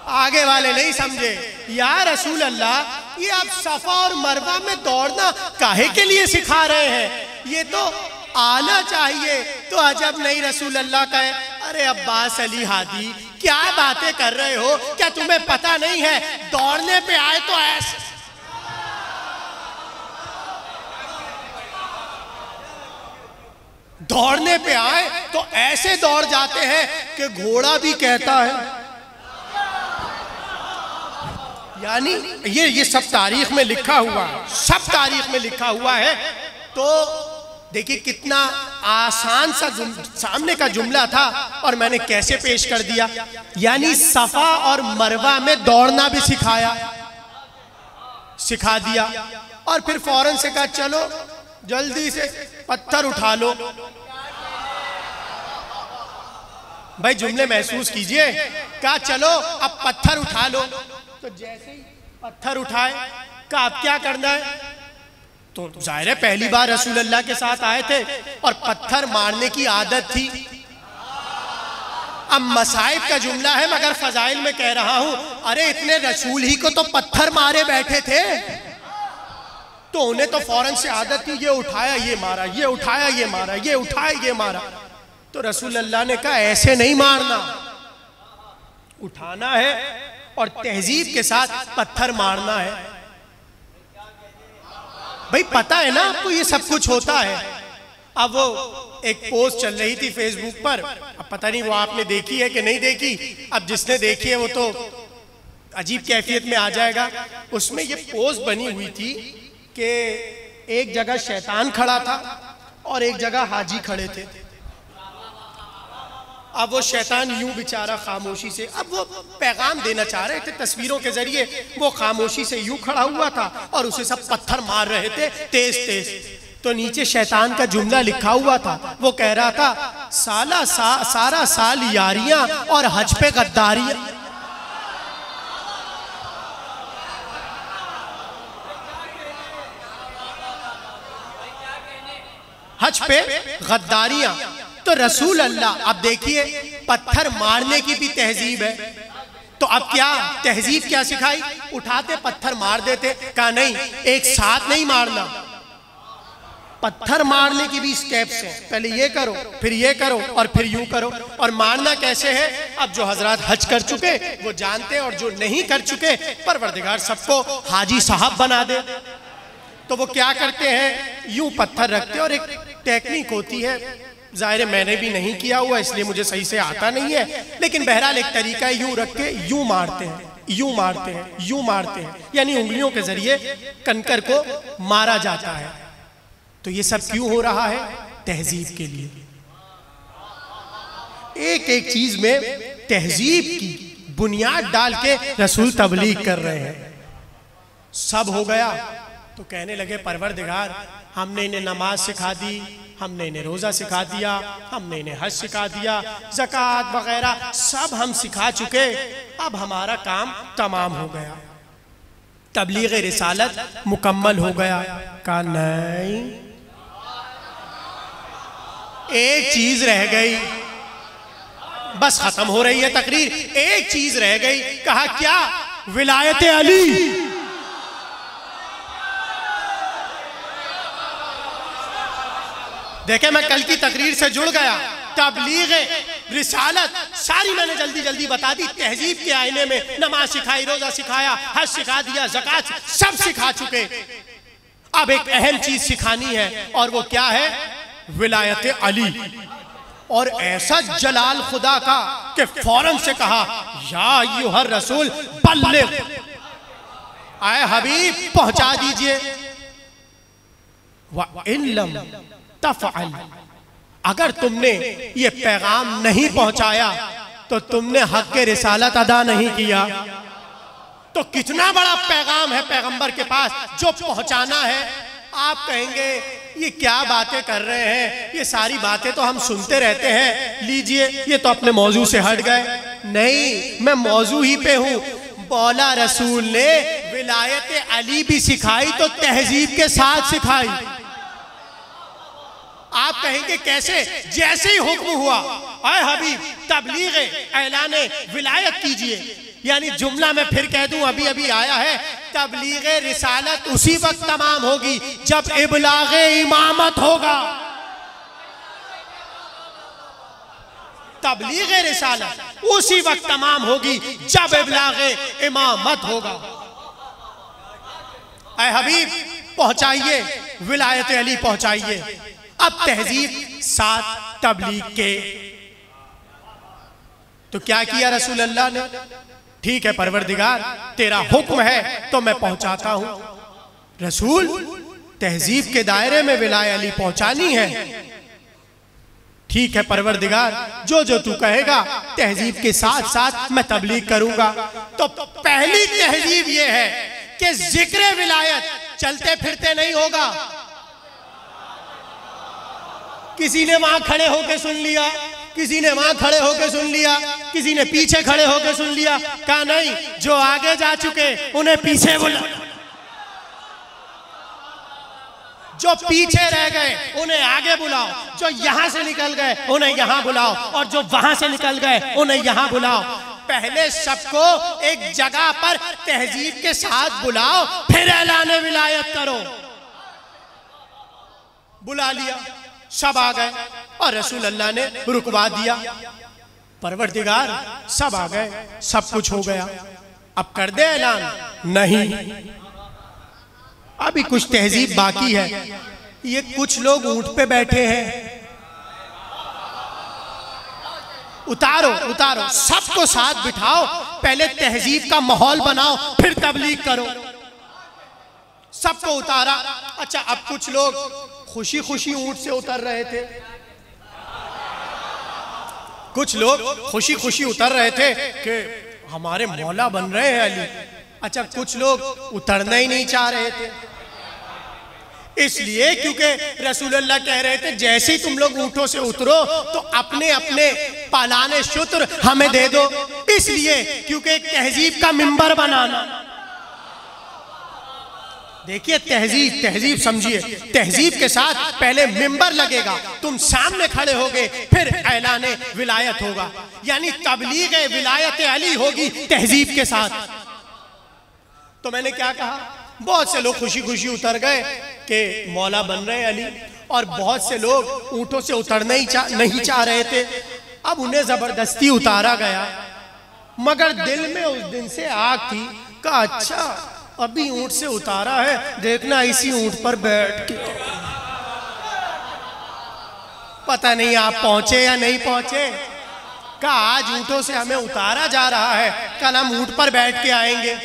आगे वाले नहीं समझे। या रसूल अल्लाह ये आप सफा और मरवा में दौड़ना काहे के लिए सिखा रहे हैं? ये तो आना चाहिए। तो अजब नहीं रसूल अल्लाह का है। अरे अब्बास अली हादी क्या बातें कर रहे हो? क्या तुम्हें पता नहीं है दौड़ने पे आए तो ऐसे, दौड़ने पे आए तो ऐसे दौड़ जाते हैं कि घोड़ा भी कहता है। यानी ये सब तारीख में लिखा हुआ है, सब तारीख में लिखा हुआ है। तो देखिए कितना आसान सा सामने का जुमला था और मैंने कैसे पेश कर दिया। यानी सफा और मरवा में दौड़ना भी सिखा दिया। और फिर फौरन से कहा चलो जल्दी से पत्थर उठा लो। भाई जुमले महसूस कीजिए। कहा चलो अब पत्थर उठा लो। तो जैसे ही पत्थर उठाए, कहा अब क्या करना है? तो जाहिर है पहली बार रसूल अल्लाह के साथ आए थे और पत्थर मारने की आदत थी। अब मसाइब का जुमला है मगर फजाइल में कह रहा हूं, अरे इतने रसूल ही को तो पत्थर मारे बैठे थे, तो उन्हें तो फौरन से आदत थी, ये उठाया ये मारा, ये उठाया ये मारा, ये उठाया ये मारा। तो रसूल अल्लाह ने कहा ऐसे नहीं मारना, उठाना है और तहजीब के साथ पत्थर मारना है। भाई पता है ना आपको ये सब कुछ होता है। अब वो एक पोस्ट चल रही थी फेसबुक पर, अब पता नहीं वो आपने देखी है कि नहीं देखी। अब जिसने देखी है वो तो अजीब कैफियत में आ जाएगा। उसमें ये पोस्ट बनी हुई थी कि एक जगह शैतान खड़ा था और एक जगह हाजी खड़े थे। अब वो शैतान यूं बेचारा खामोशी से, अब वो पैगाम देना चाह रहे थे तस्वीरों के जरिए, वो खामोशी से यूं खड़ा हुआ था और उसे सब पत्थर मार रहे थे तेज तेज। तो नीचे शैतान का जुमला लिखा हुआ था, वो कह रहा था सारा साल यारियां और हज पे गद्दारियां। हज पे गद्दारियां। तो रसूल अल्लाह, अब देखिए पत्थर मारने की भी तहजीब है, तो अब क्या तहजीब क्या सिखाई? उठाते पत्थर मार देते। कहा नहीं, एक साथ नहीं मारना, पत्थर मारने की भी स्टेप्स हैं। पहले ये करो, फिर ये करो और फिर यूं करो। और मारना कैसे है? अब जो हजरत हज कर चुके वो जानते हैं और जो नहीं कर चुके परवरदिगार सबको हाजी साहब बना दे। तो वो क्या करते हैं, यूं पत्थर रखते, और एक टेक्निक होती है, जाहिर मैंने भी नहीं किया हुआ इसलिए मुझे सही से आता नहीं है, लेकिन बहरहाल एक तरीका है, यूं रख के यूं मारते हैं, यूं मारते हैं, यूं मारते हैं, यानी उंगलियों के जरिए कंकर को मारा जाता है। तो ये सब क्यों हो रहा है? तहजीब के लिए। एक एक चीज में तहजीब की बुनियाद डाल के रसूल तबलीग कर रहे हैं। सब हो गया तो कहने लगे परवरदिगार हमने इन्हें नमाज सिखा दी, हमने इन्हें रोजा सिखा दिया, हमने इन्हें हज सिखा दिया, ज़कात वगैरह सब हम सिखा चुके, अब हमारा काम तमाम हो गया, तबलीग रिसालत मुकम्मल हो गया। कहा नहीं, एक चीज रह गई, बस खत्म हो रही है तकरीर, एक चीज रह गई। कहा क्या? विलायत अली। देखे मैं कल की तकरीर से जुड़ गया, तबलीग रिसालत सारी मैंने जल्दी जल्दी बता दी। तहजीब के आईने में नमाज सिखाई, रोजा सिखाया, हज सिखा दिया, ज़कात सब सिखा चुके। अब एक अहम चीज सिखानी है और वो क्या है? विलायत अली। और ऐसा जलाल खुदा का कि फौरन से कहा या अय्युहर रसूल बल्लिग, आए हबीब पहुंचा दीजिए। व इन लम तफ़अल, अगर तुमने ये पैगाम नहीं पहुंचाया तो तुमने हक के रिसालत अदा नहीं किया। तो कितना बड़ा पैगाम है पैगंबर के पास जो पहुंचाना है। आप कहेंगे ये क्या बातें कर रहे हैं, ये सारी बातें तो हम सुनते रहते हैं, लीजिए ये तो अपने मौजू से हट गए। नहीं, मैं मौजू ही पे हूं। मौला रसूल ने विलायत अली भी सिखाई तो तहजीब के साथ सिखाई। आप कहेंगे कैसे? जैसे ही हुक्म हुआ आए हबीब तबलीग ऐलान विलायत कीजिए, यानी जुमला मैं फिर कह दूं, अभी अभी आया है, तबलीग रिसालत उसी वक्त तमाम होगी जब इबलाग इमामत होगा। तबलीग रिसालत उसी वक्त तमाम होगी जब इबलाग इमामत होगा। आए हबीब पहुंचाइए, विलायत अली पहुंचाइए। अब तहजीब साथ तबलीग के। तो क्या किया रसूल अल्लाह ने? ठीक है परवरदिगार, तेरा हुक्म है तो मैं पहुंचाता हूं। रसूल तहजीब के दायरे में विलायत अली पहुंचानी है। ठीक है परवरदिगार, जो जो तू कहेगा तहजीब के साथ साथ मैं तबलीग करूंगा। तो पहली तहजीब यह है कि जिक्र विलायत चलते फिरते नहीं होगा। किसी ने वहां खड़े होकर सुन लिया, किसी ने वहां खड़े होकर सुन लिया, किसी ने पीछे खड़े होकर सुन लिया। कहा नहीं, जो आगे जा चुके उन्हें पीछे बुलाओ, जो पीछे रह गए उन्हें आगे बुलाओ, जो यहां से निकल गए उन्हें यहां बुलाओ, और जो वहां से निकल गए उन्हें यहां बुलाओ। पहले सबको एक जगह पर तहजीब के साथ बुलाओ, फिर ऐलान विलायत करो। बुला लिया, सब आ गए और रसूल अल्लाह ने रुकवा दिया। परवरदिगार सब आ गए, सब कुछ हो गया, अब कर दे ऐलान? नहीं, अभी कुछ तहजीब बाकी है। ये कुछ लोग ऊंट पे बैठे हैं, उतारो उतारो, सबको साथ बिठाओ, पहले तहजीब का माहौल बनाओ, फिर तबलीग करो। सबको उतारा। अच्छा, अब कुछ लोग खुशी खुशी ऊंट से उतर रहे थे, कुछ लोग खुशी खुशी उतर रहे थे कि हमारे मौला बन रहे हैं अली। अच्छा, कुछ लोग उतरना ही नहीं चाह रहे थे, इसलिए क्योंकि रसूलुल्लाह कह रहे थे जैसे ही तुम लोग ऊंटों से उतरो तो अपने अपने पालाने शुत्र हमें दे दो। इसलिए क्योंकि एक तहजीब का मिंबर बनाना, देखिए तहजीब समझिए, तहजीब के साथ पहले मिंबर लगेगा, तुम सामने खड़े होगे, फिर ऐलान विलायत होगा, यानी तबलीग विलायत अली होगी तहजीब के साथ। तो मैंने क्या कहा, बहुत से लोग खुशी खुशी उतर गए कि मौला बन रहे अली, और बहुत से लोग ऊंटों से उतरना ही नहीं चाह रहे थे। अब उन्हें जबरदस्ती उतारा गया, मगर दिल में उस दिन से आग थी। कहा अच्छा, अभी ऊंट से उतारा है, देखना इसी ऊंट पर बैठ के, पता नहीं आप पहुंचे या नहीं पहुंचे। कहा आज ऊंटों से हमें उतारा जा रहा है, कल हम ऊंट पर बैठ के आएंगे।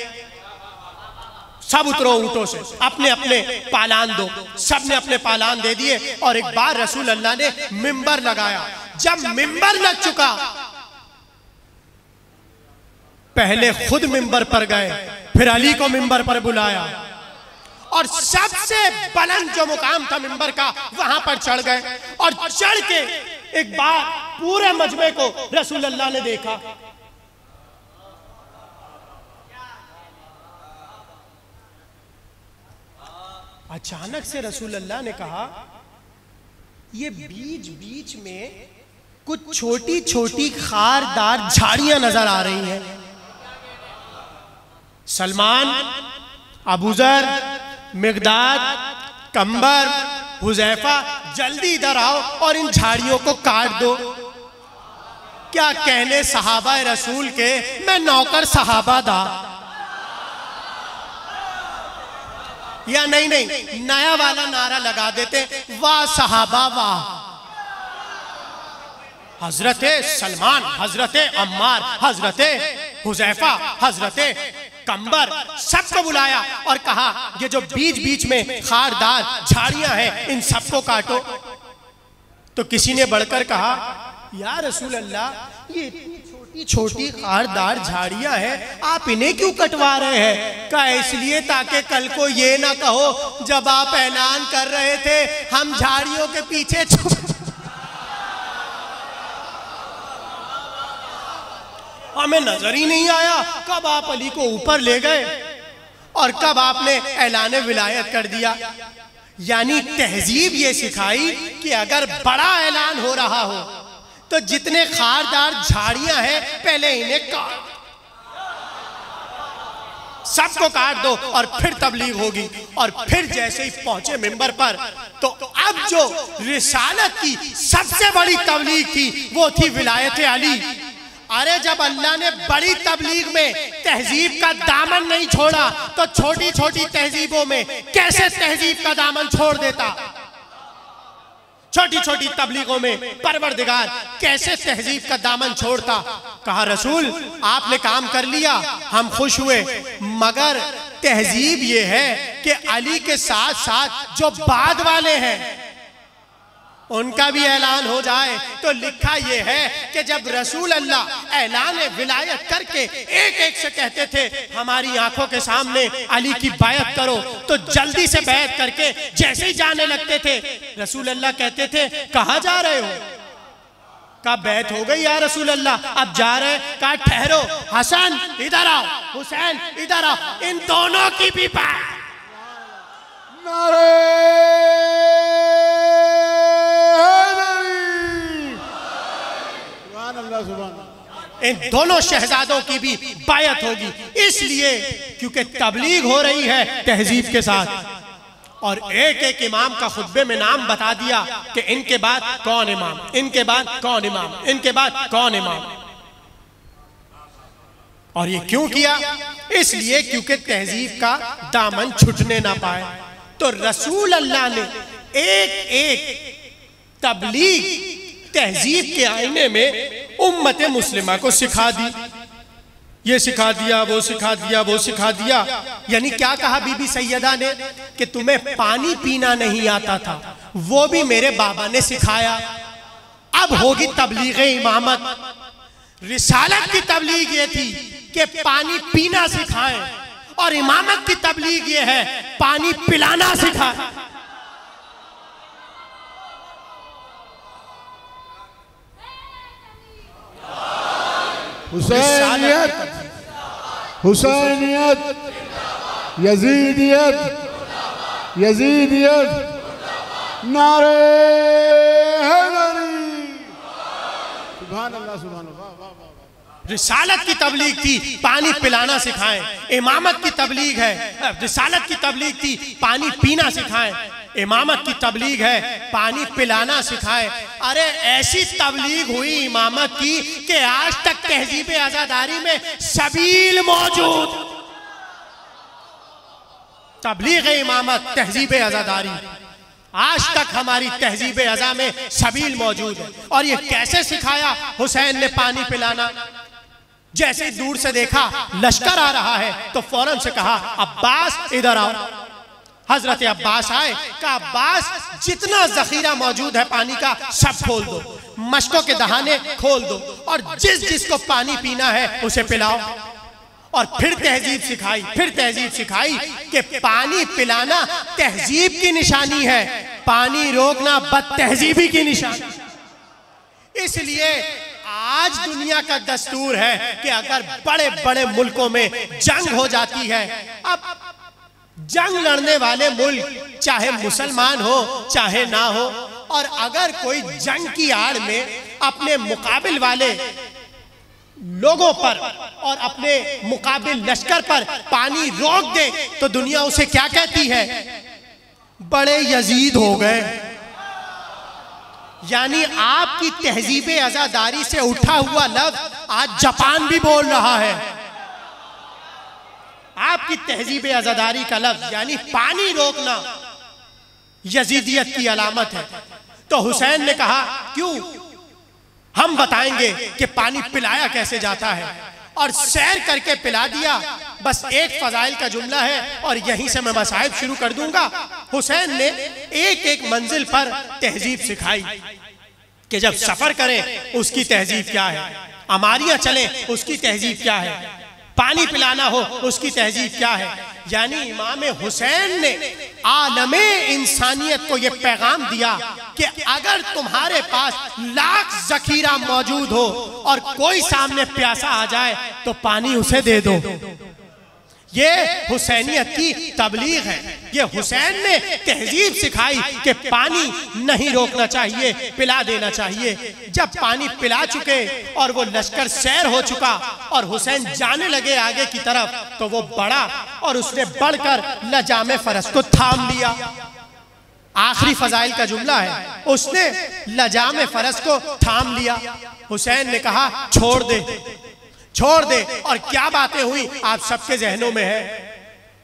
सब उतरो ऊंटों से, अपने अपने पालान दो। सब ने अपने पालान दे दिए, और एक बार रसूल अल्लाह ने मिंबर लगाया। जब मिंबर लग चुका, पहले खुद मिंबर पर गए, फिर अली को मिंबर पर बुलाया, और सबसे बुलंद जो मुकाम था मिंबर का, वहां पर चढ़ गए। और चढ़ के एक बार पूरे मजमे को रसूल अल्लाह ने देखा। अचानक से रसूल अल्लाह ने कहा, ये बीच बीच में कुछ छोटी छोटी खारदार झाड़ियां नजर आ रही हैं। सलमान, अबूजर, मिगदाद, कंबर, हुजैफा, जल्दी इधर आओ और इन झाड़ियों को काट दो। क्या कहने सहाबा रसूल के, मैं नौकर सहाबा दा, या नहीं नहीं नया वाला नारा लगा देते, वाह सहाबा वाह। हजरत सलमान, हजरत अम्मार, हजरत हुजैफा, हजरत कंबर, सबको बुलाया और कहा ये जो बीच बीच में खारदार झाड़ियां हैं इन सबको काटो। तो किसी ने बढ़कर कहा, या रसूल अल्लाह, ये इतनी छोटी छोटी खारदार झाड़ियां हैं, आप इन्हें क्यों कटवा रहे हैं? कहा इसलिए ताकि कल को ये ना कहो जब आप ऐलान कर रहे थे हम झाड़ियों के पीछे छुप, हमें नजर ही नहीं आया कब आप अली को ऊपर ले गए और कब आपने ऐलान विलायत कर दिया। यानी तहजीब ये सिखाई कि अगर बड़ा ऐलान हो रहा हो तो जितने खारदार झाड़ियां हैं पहले इन्हें काट, सबको काट दो और फिर तबलीग होगी। और फिर जैसे ही पहुंचे मिंबर पर, तो अब जो रिसालत की सबसे बड़ी तबलीग थी वो थी विलायत अली। अरे जब अल्लाह ने बड़ी तबलीग में तहजीब का दामन नहीं छोड़ा तो छोटी छोटी तहजीबों में कैसे तहजीब का दामन छोड़ देता? छोटी छोटी तबलीगों में परवरदिगार कैसे तहजीब का दामन छोड़ता? कहा रसूल आपने काम कर लिया, हम खुश हुए, मगर तहजीब ये है कि अली के साथ साथ जो बाद वाले हैं उनका भी ऐलान हो जाए। तो लिखा यह है कि जब रसूल अल्लाह ऐलान विलायत करके एक एक से कहते थे हमारी आंखों के सामने अली की बायत करो, तो जल्दी से बैत करके जैसे ही जाने लगते थे रसूल अल्लाह कहते थे कहाँ जा रहे हो? कहा बैत हो गई या रसूल अल्लाह, अब जा रहे। कहा ठहरो, हसन इधर आओ, हुसैन इधर आओ, इन दोनों की भी बात। नारे सुभान अल्लाह, सुभान अल्लाह। इन दोनों शहजादों की भी बायत होगी, इसलिए क्योंकि तबलीग हो रही है तहजीब के साथ। और एक एक इमाम का खुतबे में नाम बता दिया कि इनके बाद कौन इमाम, इनके बाद कौन इमाम, इनके बाद कौन इमाम। और ये क्यों किया? इसलिए क्योंकि तहजीब का दामन छूटने ना पाए। तो रसूल अल्लाह ने एक एक तबलीग तहजीब के आईने में उम्मत मुस्लिमा को सिखा दी। ये सिखा दिया, वो सिखा दिया, वो सिखा दिया। यानी क्या कहा बीबी सैयदा ने कि तुम्हें पानी पीना नहीं आता था, वो भी मेरे बाबा ने सिखाया। अब होगी तबलीग इमामत। रिसालत की तबलीग ये थी कि पानी पीना सिखाएं, और इमामत की तबलीग ये है पानी पिलाना सिखाएं। हुसैनियत, हुसैनियत, यजीदियत, यजीदियत, नारे हैदरी। सुभान अल्लाह, सुभान अल्लाह। रिसालत की तबलीग थी पानी पिलाना सिखाएं, इमामत की तबलीग है, रिसालत की तबलीग थी पानी पीना सिखाएं, इमामत की तबलीग है पानी पिलाना सिखाए। अरे ऐसी तबलीग हुई इमामत की कि आज तक तहजीब आजादारी में सबील मौजूद। तबलीग इमामत, तहजीब आजादारी, आज तक हमारी तहजीब अज़ा में सबील मौजूद है। और ये कैसे सिखाया हुसैन ने पानी पिलाना? जैसे दूर से देखा लश्कर आ रहा है तो फौरन से कहा अब्बास इधर आओ। हजरत अब्बास आए, कहा अब्बास जितना जखीरा मौजूद है पानी का सब खोल दो, मशकों के दहाने खोल दो, और जिस जिसको पानी पीना है उसे पिलाओ। और फिर तहजीब सिखाई, फिर तहजीब सिखाई कि पानी पिलाना तहजीब की निशानी है, पानी रोकना बदतहजीबी की निशानी। इसलिए आज दुनिया का दस्तूर है कि अगर बड़े बड़े मुल्कों में जंग हो जाती है, अब जंग लड़ने वाले मुल्क चाहे मुसलमान हो चाहे ना हो, और अगर कोई जंग की आड़ में अपने मुकाबिल वाले लोगों पर और अपने मुकाबिल लश्कर पर पानी रोक दे तो दुनिया उसे क्या कहती है? बड़े यजीद हो गए। यानी आपकी तहजीब आजादारी से उठा हुआ लफ्ज आज जापान भी बोल रहा है। आपकी तहजीब आजादारी का लफ्ज यानी पानी रोकना यजीदियत की अलामत है। तो हुसैन ने कहा क्यों, हम बताएंगे कि पानी पिलाया कैसे जाता है, और सैर करके पिला दिया। बस एक फजाइल का जुमला है और यहीं से मैं मसाइब शुरू कर दूंगा। हुसैन ने एक एक मंजिल पर तहजीब सिखाई कि जब सफर करें उसकी तहजीब क्या है, अमारियां चलें उसकी तहजीब क्या है, पानी पिलाना हो उसकी तहजीब क्या है। यानी इमाम हुसैन ने आलमे इंसानियत को यह पैगाम दिया कि अगर तुम्हारे पास लाख जखीरा मौजूद हो और कोई सामने प्यासा आ जाए तो पानी उसे दे दो। ये हुसैनियत की तबलीग है। ये हुसैन ने तहजीब सिखाई कि पानी नहीं रोकना चाहिए, पिला देना चाहिए। जब पानी पिला चुके और वो लश्कर सैर हो चुका और हुसैन जाने लगे आगे की तरफ, तो वो बढ़ा और उसने बढ़कर लजामे फरस को थाम लिया। आखिरी फजाइल का जुमला है, उसने लजामे फरस को थाम लिया। हुसैन ने कहा छोड़ दे, छोड़ दे। और क्या बातें हुई आप सबके जहनों में है,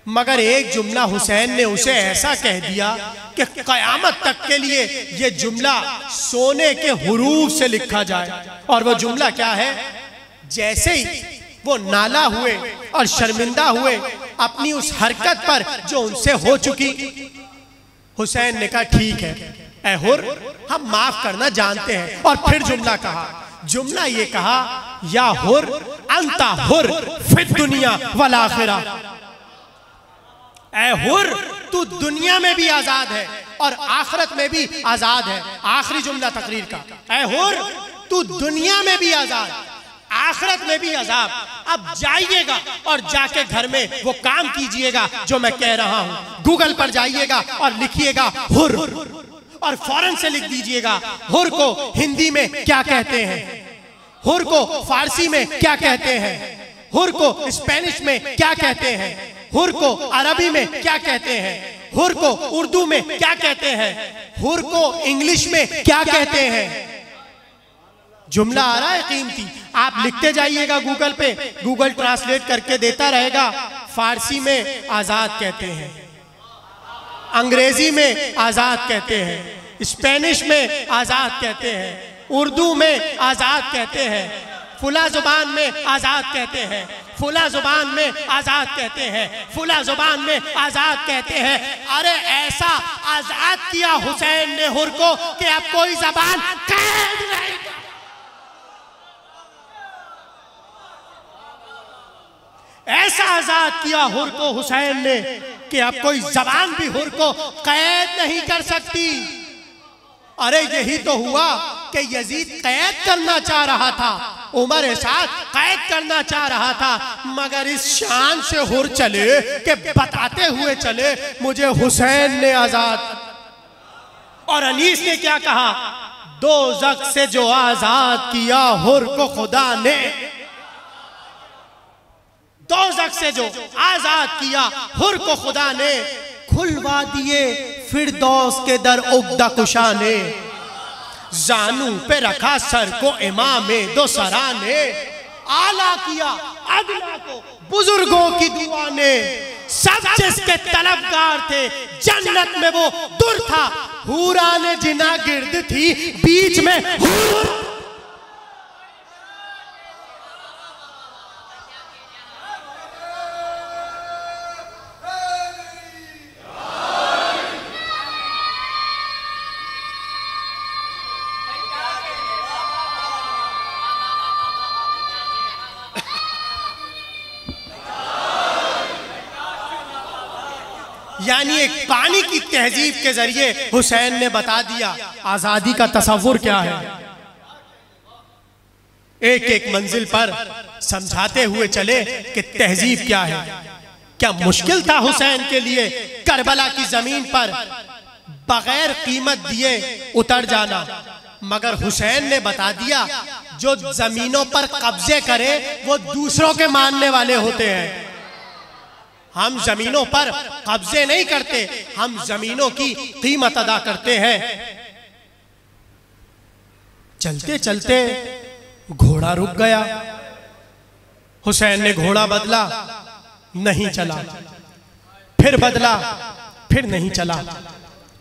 मगर एक जुमला हुसैन ने उसे ऐसा कह दिया कि कयामत तक के लिए यह जुमला सोने के हुरूफ से लिखा जाए। और वो जुमला क्या है? जैसे ही वो नाला हुए और शर्मिंदा हुए अपनी उस हरकत पर जो उनसे हो चुकी, हुसैन ने कहा ठीक है ऐ हुर, हम माफ करना जानते हैं। और फिर जुमला कहा, जुमला ये कहा या हुर अंता हुर फिर दुनिया वल आखिरा। ऐ हुर तू दुनिया में भी आजाद है और आखिरत में भी आजाद है। आखिरी जुमला तकरीर का, ऐ हुर तू दुनिया में भी आजाद, आखिरत में भी अजाब। अब जाइएगा और जाके घर में वो काम कीजिएगा जो मैं कह रहा हूं। गूगल पर जाइएगा और लिखिएगा हुर, और फौरन से लिख दीजिएगा हुर को हिंदी में क्या कहते हैं, हुर को फारसी में क्या कहते हैं, हुर को स्पेनिश में क्या कहते हैं, हुर को अरबी में क्या कहते हैं, हुर को उर्दू में क्या कहते हैं, हुर को इंग्लिश में क्या कहते हैं। जुमला आ रहा है कीमती, आप लिखते जाइएगा गूगल पे, गूगल ट्रांसलेट करके देता रहेगा। फारसी में आजाद कहते हैं, अंग्रेजी में आजाद कहते हैं, स्पेनिश में आजाद कहते हैं, उर्दू में आजाद कहते हैं, फुला जुबान में आजाद कहते हैं, फुला जुबान में आजाद कहते हैं, फुला जुबान में आजाद कहते हैं। अरे ऐसा आजाद किया हुसैन ने हुर को कि अब कोई जबान कैद नहीं। ऐसा आजाद किया हुर को हुसैन ने कि अब कोई जबान भी हुर को कैद नहीं कर सकती। अरे यही तो हुआ कि यजीद कैद करना चाह रहा था, उमर साथ कैद करना चाह रहा था, मगर इस शान से हुर चले कि बताते हुए चले मुझे हुसैन ने आजाद। और अनीस ने क्या कहा, दोज़ख से जो आजाद किया हुर को खुदा ने, दोज़ख से जो आजाद किया हुर को खुदा ने, खुलवा दिए फिरदौस के दर उगदा कुशा ने, जानू पे रखा सर को इमामे दो सरा ने, आला किया अदना को बुजुर्गों की दुआ ने, सब जिसके तलबगार थे जन्नत में वो दुर था, हूरा ने जिना गिर्द थी बीच में हूर। यानी एक पानी की तहजीब के जरिए हुसैन ने बता दिया आजादी का तसव्वुर क्या है। एक एक मंजिल पर समझाते हुए चले कि तहजीब क्या है। क्या मुश्किल था हुसैन के लिए करबला की जमीन पर बगैर कीमत दिए उतर जाना, मगर हुसैन ने बता दिया जो जमीनों पर कब्जे करे वो दूसरों के मानने वाले होते हैं। हम जमीनों पर कब्जे नहीं करते, हम जमीनों की कीमत अदा करते हैं। चलते चलते घोड़ा रुक गया, हुसैन ने घोड़ा बदला, नहीं चला, फिर बदला, फिर नहीं चला,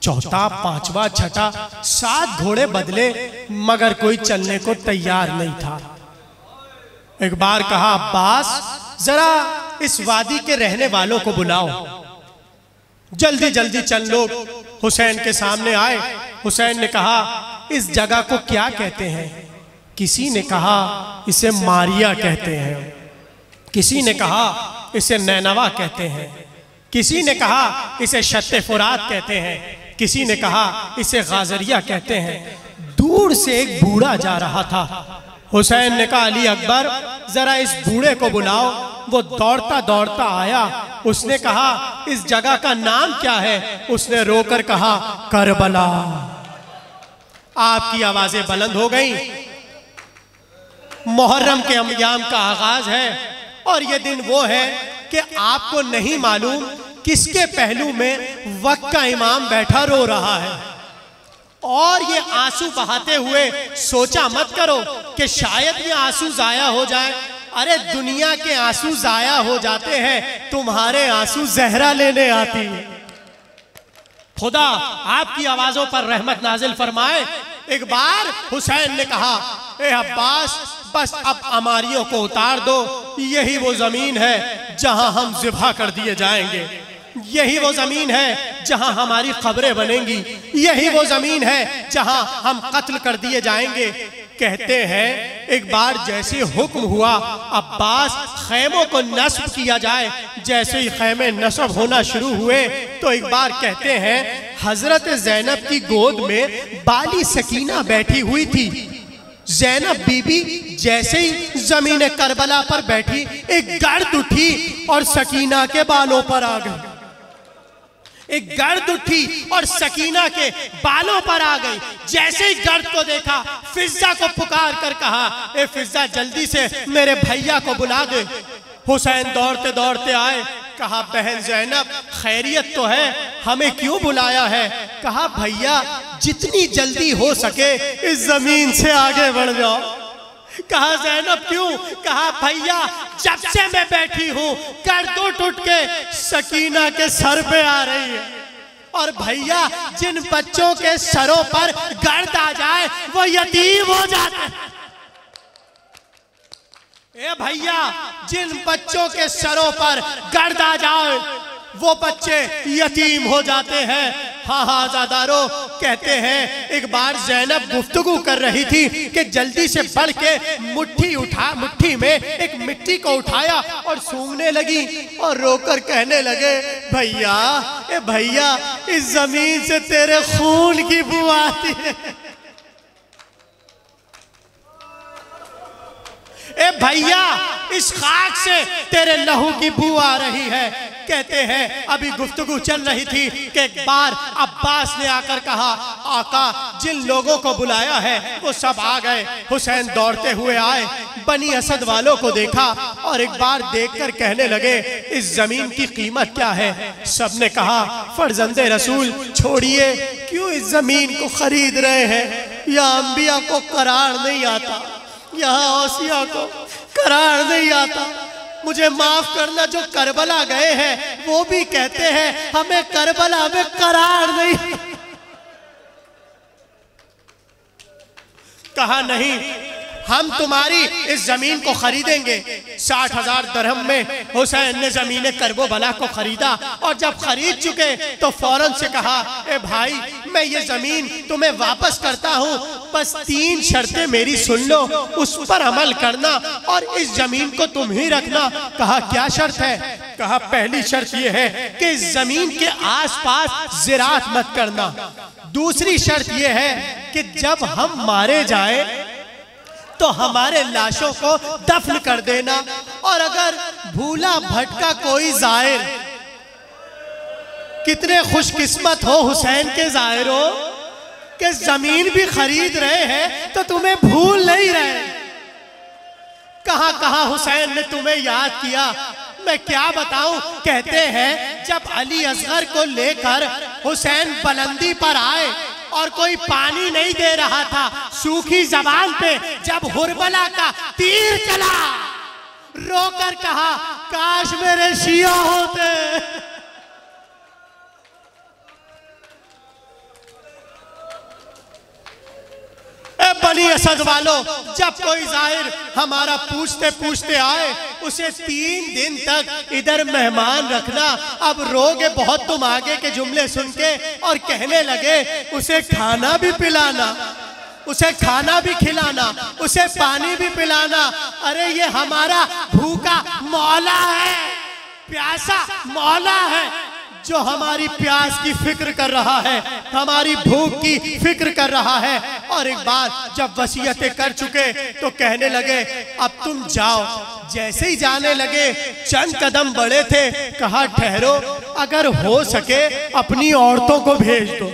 चौथा, पांचवा, छठा, 7 घोड़े बदले मगर कोई चलने को तैयार नहीं था। एक बार कहा अब्बास जरा इस वादी के रहने वालों को बुलाओ, जल्दी जल्दी चल लोग हुसैन के सामने आए। हुसैन ने कहा इस जगह को क्या कहते हैं? किसी ने कहा इसे मारिया कहते हैं, किसी ने कहा इसे नैनवा कहते हैं, किसी ने कहा इसे शत्ते फुरात कहते हैं, किसी ने कहा इसे गाजरिया कहते हैं। दूर से एक बूढ़ा जा रहा था। हुसैन ने कहा अली अकबर जरा इस बूढ़े को बुलाओ। वो दौड़ता दौड़ता आया, उसने कहा इस जगह का नाम क्या है? उसने रोकर कहा करबला। आपकी आवाजें बुलंद हो गईं। मुहर्रम के अय्याम का आगाज है और ये दिन वो है कि आपको नहीं मालूम किसके पहलू में वक्त का इमाम बैठा रो रहा है। और ये आंसू बहाते हुए सोचा मत करो कि शायद ये आंसू जाया हो जाए। अरे दुनिया के आंसू जाया हो जाते हैं, तुम्हारे आंसू जहरा लेने आती है। खुदा आपकी आवाजों पर रहमत नाजिल फरमाए। एक बार हुसैन ने कहा ए अब्बास बस अब अमारियों को उतार दो, यही वो जमीन है जहां हम ज़िबा कर दिए जाएंगे, यही वो जमीन है जहां हमारी खबरें बनेंगी, यही वो जमीन है जहां हम कत्ल कर दिए जाएंगे। कहते हैं एक बार जैसे हुक्म हुआ अब्बास खैमों को नस्ब किया जाए, जैसे ही खैमे नस्ब होना शुरू हुए तो एक बार कहते हैं हजरत ज़ैनब की गोद में बाली सकीना बैठी हुई थी। ज़ैनब बीबी जैसे ही ज़मीन करबला पर बैठी, एक गर्द उठी और सकीना के बालों पर आ गई। एक गर्द उठी और सकीना के बालों पर आ गई। जैसे ही गर्द को देखा, फिजा को पुकार कर कहा, ए फिजा जल्दी से मेरे भैया को बुला दे। हुसैन दौड़ते दौड़ते आए। कहा, बहन ज़ैनब खैरियत तो है, हमें क्यों बुलाया है? कहा, भैया जितनी जल्दी हो सके इस जमीन से आगे बढ़ जाओ। कहा, ज़ैनब क्यों? कहा, भैया जब से मैं बैठी हूं गर्द उठ के सकीना के सर पे आ रही है, और भैया जिन बच्चों के सरों पर गर्द आ जाए वो यतीम हो जाते हैं। ए भैया जिन बच्चों के सरों पर गर्द आ जाए वो बच्चे यतीम हो जाते हैं। हाँ हाँ ज़ादारो, कहते हैं एक बार ज़ैनब गुफ्तगू कर रही थी कि जल्दी से बढ़ के मुट्ठी में एक मिट्टी को उठाया और सूंघने लगी और रोकर कहने लगे, भैया ए भैया इस जमीन से तेरे खून की बू आती है। ए भैया इस खाक से तेरे लहू की बू आ रही है। कहते हैं अभी गुफ्तगू चल रही थी कि एक बार अब्बास ने आकर कहा, आका जिन लोगों को बुलाया है वो सब आ गए। हुसैन दौड़ते हुए आए, बनी असद वालों को देखा और एक बार देखकर कहने लगे, इस जमीन की कीमत क्या है? सबने कहा, फर्जंदे रसूल छोड़िए, क्यों इस जमीन को खरीद रहे हैं? या अंबिया को करार नहीं आता, यहाँ औसिया को करार नहीं आता। मुझे माफ करना, जो करबला गए हैं वो भी कहते हैं हमें करबला में करार नहीं। कहा, नहीं, हम तुम्हारी इस जमीन को खरीदेंगे। 60,000 दरहम में हुसैन ने जमीन करबला को खरीदा, और जब खरीद चुके तो फौरन से कहा, ए भाई मैं ये जमीन तुम्हें वापस करता हूँ, बस 3 शर्तें मेरी सुन लो, उस पर अमल करना और इस जमीन को तुम ही रखना। कहा, क्या शर्त है? कहा, पहली शर्त यह है कि इस जमीन के आसपास ज़िराअत मत करना। दूसरी शर्त यह है कि जब हम मारे जाएं तो हमारे लाशों को दफन कर देना, और अगर भूला भटका कोई जाहिर, कितने खुशकिस्मत हो हुसैन के जाहिरों कि जमीन भी खरीद रहे हैं तो तुम्हें भूल नहीं रहे। कहां कहां हुसैन ने तुम्हें याद किया, मैं क्या बताऊं। कहते हैं जब अली असगर को लेकर हुसैन बुलंदी पर आए और कोई पानी नहीं दे रहा था, सूखी जबान पे जब हुरबला का तीर चला, रोकर कहा, काश मेरे शिया होते। बनी असद वालों, जब कोई जाहिर हमारा पूछते पूछते आए, उसे 3 दिन तक इधर मेहमान रखना। अब रोगे बहुत तुम आगे के जुमले सुन के, और कहने लगे उसे खाना भी पिलाना, उसे खाना भी खिलाना, उसे पानी भी पिलाना। अरे ये हमारा भूखा मौला है, प्यासा मौला है, जो हमारी प्यास की फिक्र कर रहा है, हमारी भूख की फिक्र कर रहा है। और एक बार जब वसीयतें कर चुके तो कहने लगे, अब तुम जाओ। जैसे ही जाने लगे, चंद कदम बढ़े थे, कहा, ठहरो, अगर हो सके अपनी औरतों को भेज दो।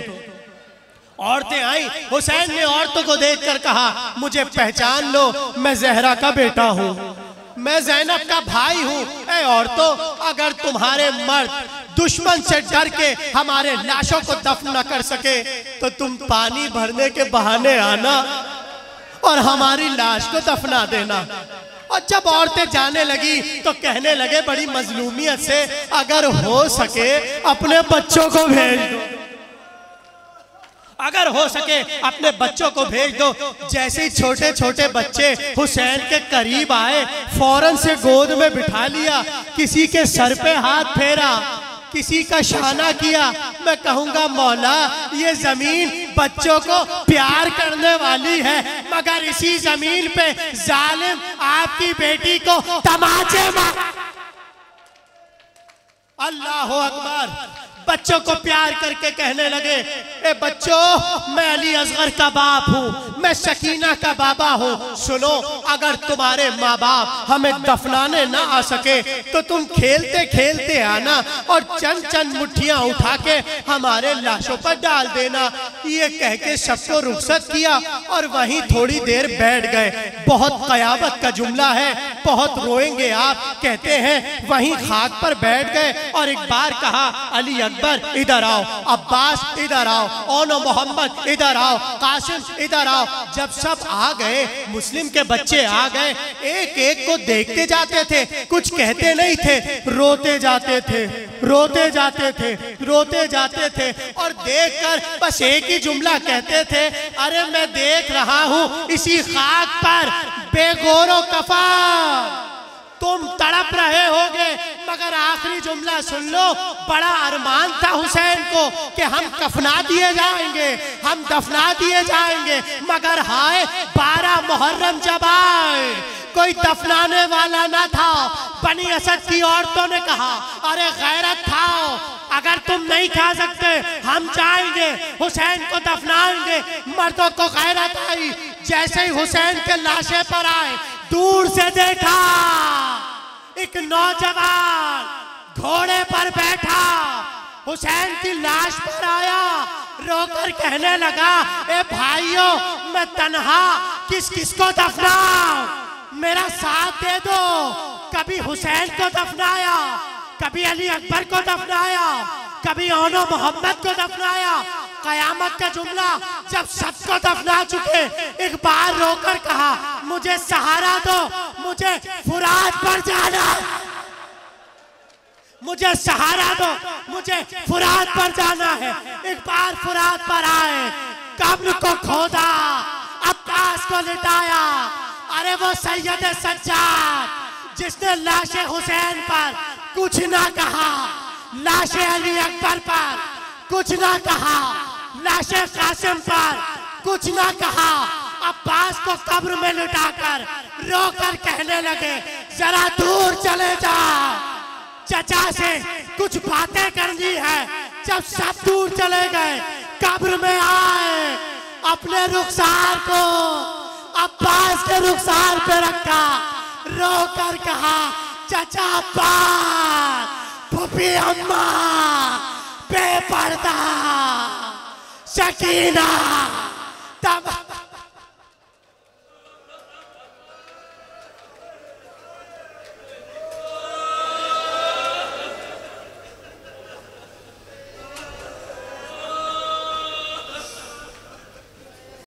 औरतें आई, हुसैन ने औरतों को देखकर कहा, मुझे पहचान लो, मैं ज़हरा का बेटा हूँ, मैं ज़ैनब का भाई हूँ। ऐ औरतों, अगर तुम्हारे मर्द दुश्मन से डर के हमारे लाशों को दफन न कर सके तो तुम पानी भरने के बहाने आना और हमारी लाश को दफना देना। और जब औरतें जाने लगी तो कहने लगे बड़ी मजलूमियत से, अगर हो सके अपने बच्चों को भेज दो, अगर हो सके अपने बच्चों को भेज दो। जैसे ही छोटे छोटे बच्चे हुसैन के करीब आए, फौरन से गोद में बिठा लिया, किसी के सर पे हाथ फेरा, किसी का शाना किया। मैं कहूंगा, मौला ये जमीन बच्चों को प्यार करने वाली है, मगर इसी जमीन पे जालिम आपकी बेटी को तमाचे मार। अल्लाह अकबर। बच्चों को प्यार करके कहने लगे, ए बच्चों, मैं अली असगर का बाप हूँ, मैं शकीना का बाबा हूँ। सुनो, अगर तुम्हारे माँ बाप हमें दफनाने ना आ सके तो तुम खेलते खेलते आना और चंद चंद मुट्ठियाँ उठा के हमारे लाशों पर डाल देना। ये कह के सबको रुखसत किया और वहीं थोड़ी देर बैठ गए। बहुत कयामत का जुमला है, बहुत रोएंगे आप। कहते हैं वहीं खाक पर बैठ गए और एक बार कहा, अली अकबर इधर आओ, अब्बास इधर आओ, ओनो मोहम्मद इधर आओ, कासिम इधर आओ। जब सब आ गए, मुस्लिम के बच्चे आ गए, एक एक को देखते जाते थे, कुछ कहते नहीं थे, रोते जाते थे, रोते जाते थे, रोते जाते थे और देखकर बस एक ही जुमला कहते थे, अरे मैं देख रहा हूँ इसी खाक पर बेगौरो कफन तुम तड़प रहे होगे, मगर आखिरी जुमला सुन लो, बड़ा अरमान था हुसैन को कि हम कफना दिए जाएंगे, हम दफना दिए जाएंगे, मगर हाय 12 मुहर्रम जब आए कोई दफनाने वाला ना था। बनी असद की औरतों ने कहा, अरे गैरत था, अगर तुम नहीं खा सकते हम जाएंगे, हुसैन को दफनाएंगे। मर्दों को गैरत आई, जैसे ही हुसैन के लाशे पर आए, दूर से देखा एक नौजवान घोड़े पर बैठा हुसैन की लाश पर आया, रोकर कहने लगा, ए भाइयों, मैं तन्हा किस किस को दफनाऊं, मेरा साथ दे दो। कभी हुसैन को दफनाया, कभी अली अकबर को दफनाया, कभी ओनो मोहम्मद को दफनाया। कयामत का जुमला जब सबको दफना चुके, एक बार रोकर कहा, मुझे सहारा दो, मुझे फुरात पर जाना, मुझे सहारा दो, मुझे फुरात पर जाना है। एक बार फुरात पर आए, कब्र को खोदा, अब्बास को लिटाया। अरे वो सैयद सज्जाद जिसने लाशे हुसैन पर कुछ ना कहा, लाशे अली अकबर पर कुछ ना कहा, लाशे कासिम पर कुछ ना कहा, अब्बास को कब्र में लुटाकर रोकर कहने लगे, जरा दूर चले जाओ, चचा से कुछ बातें करनी है। जब सब दूर चले गए, कब्र में आए, अपने रुखसार को अब्बास के रुखसार पे रखा, रोकर कहा, चचा अब्बास, फूफी अम्मा, बेपर्दा शकीना। तब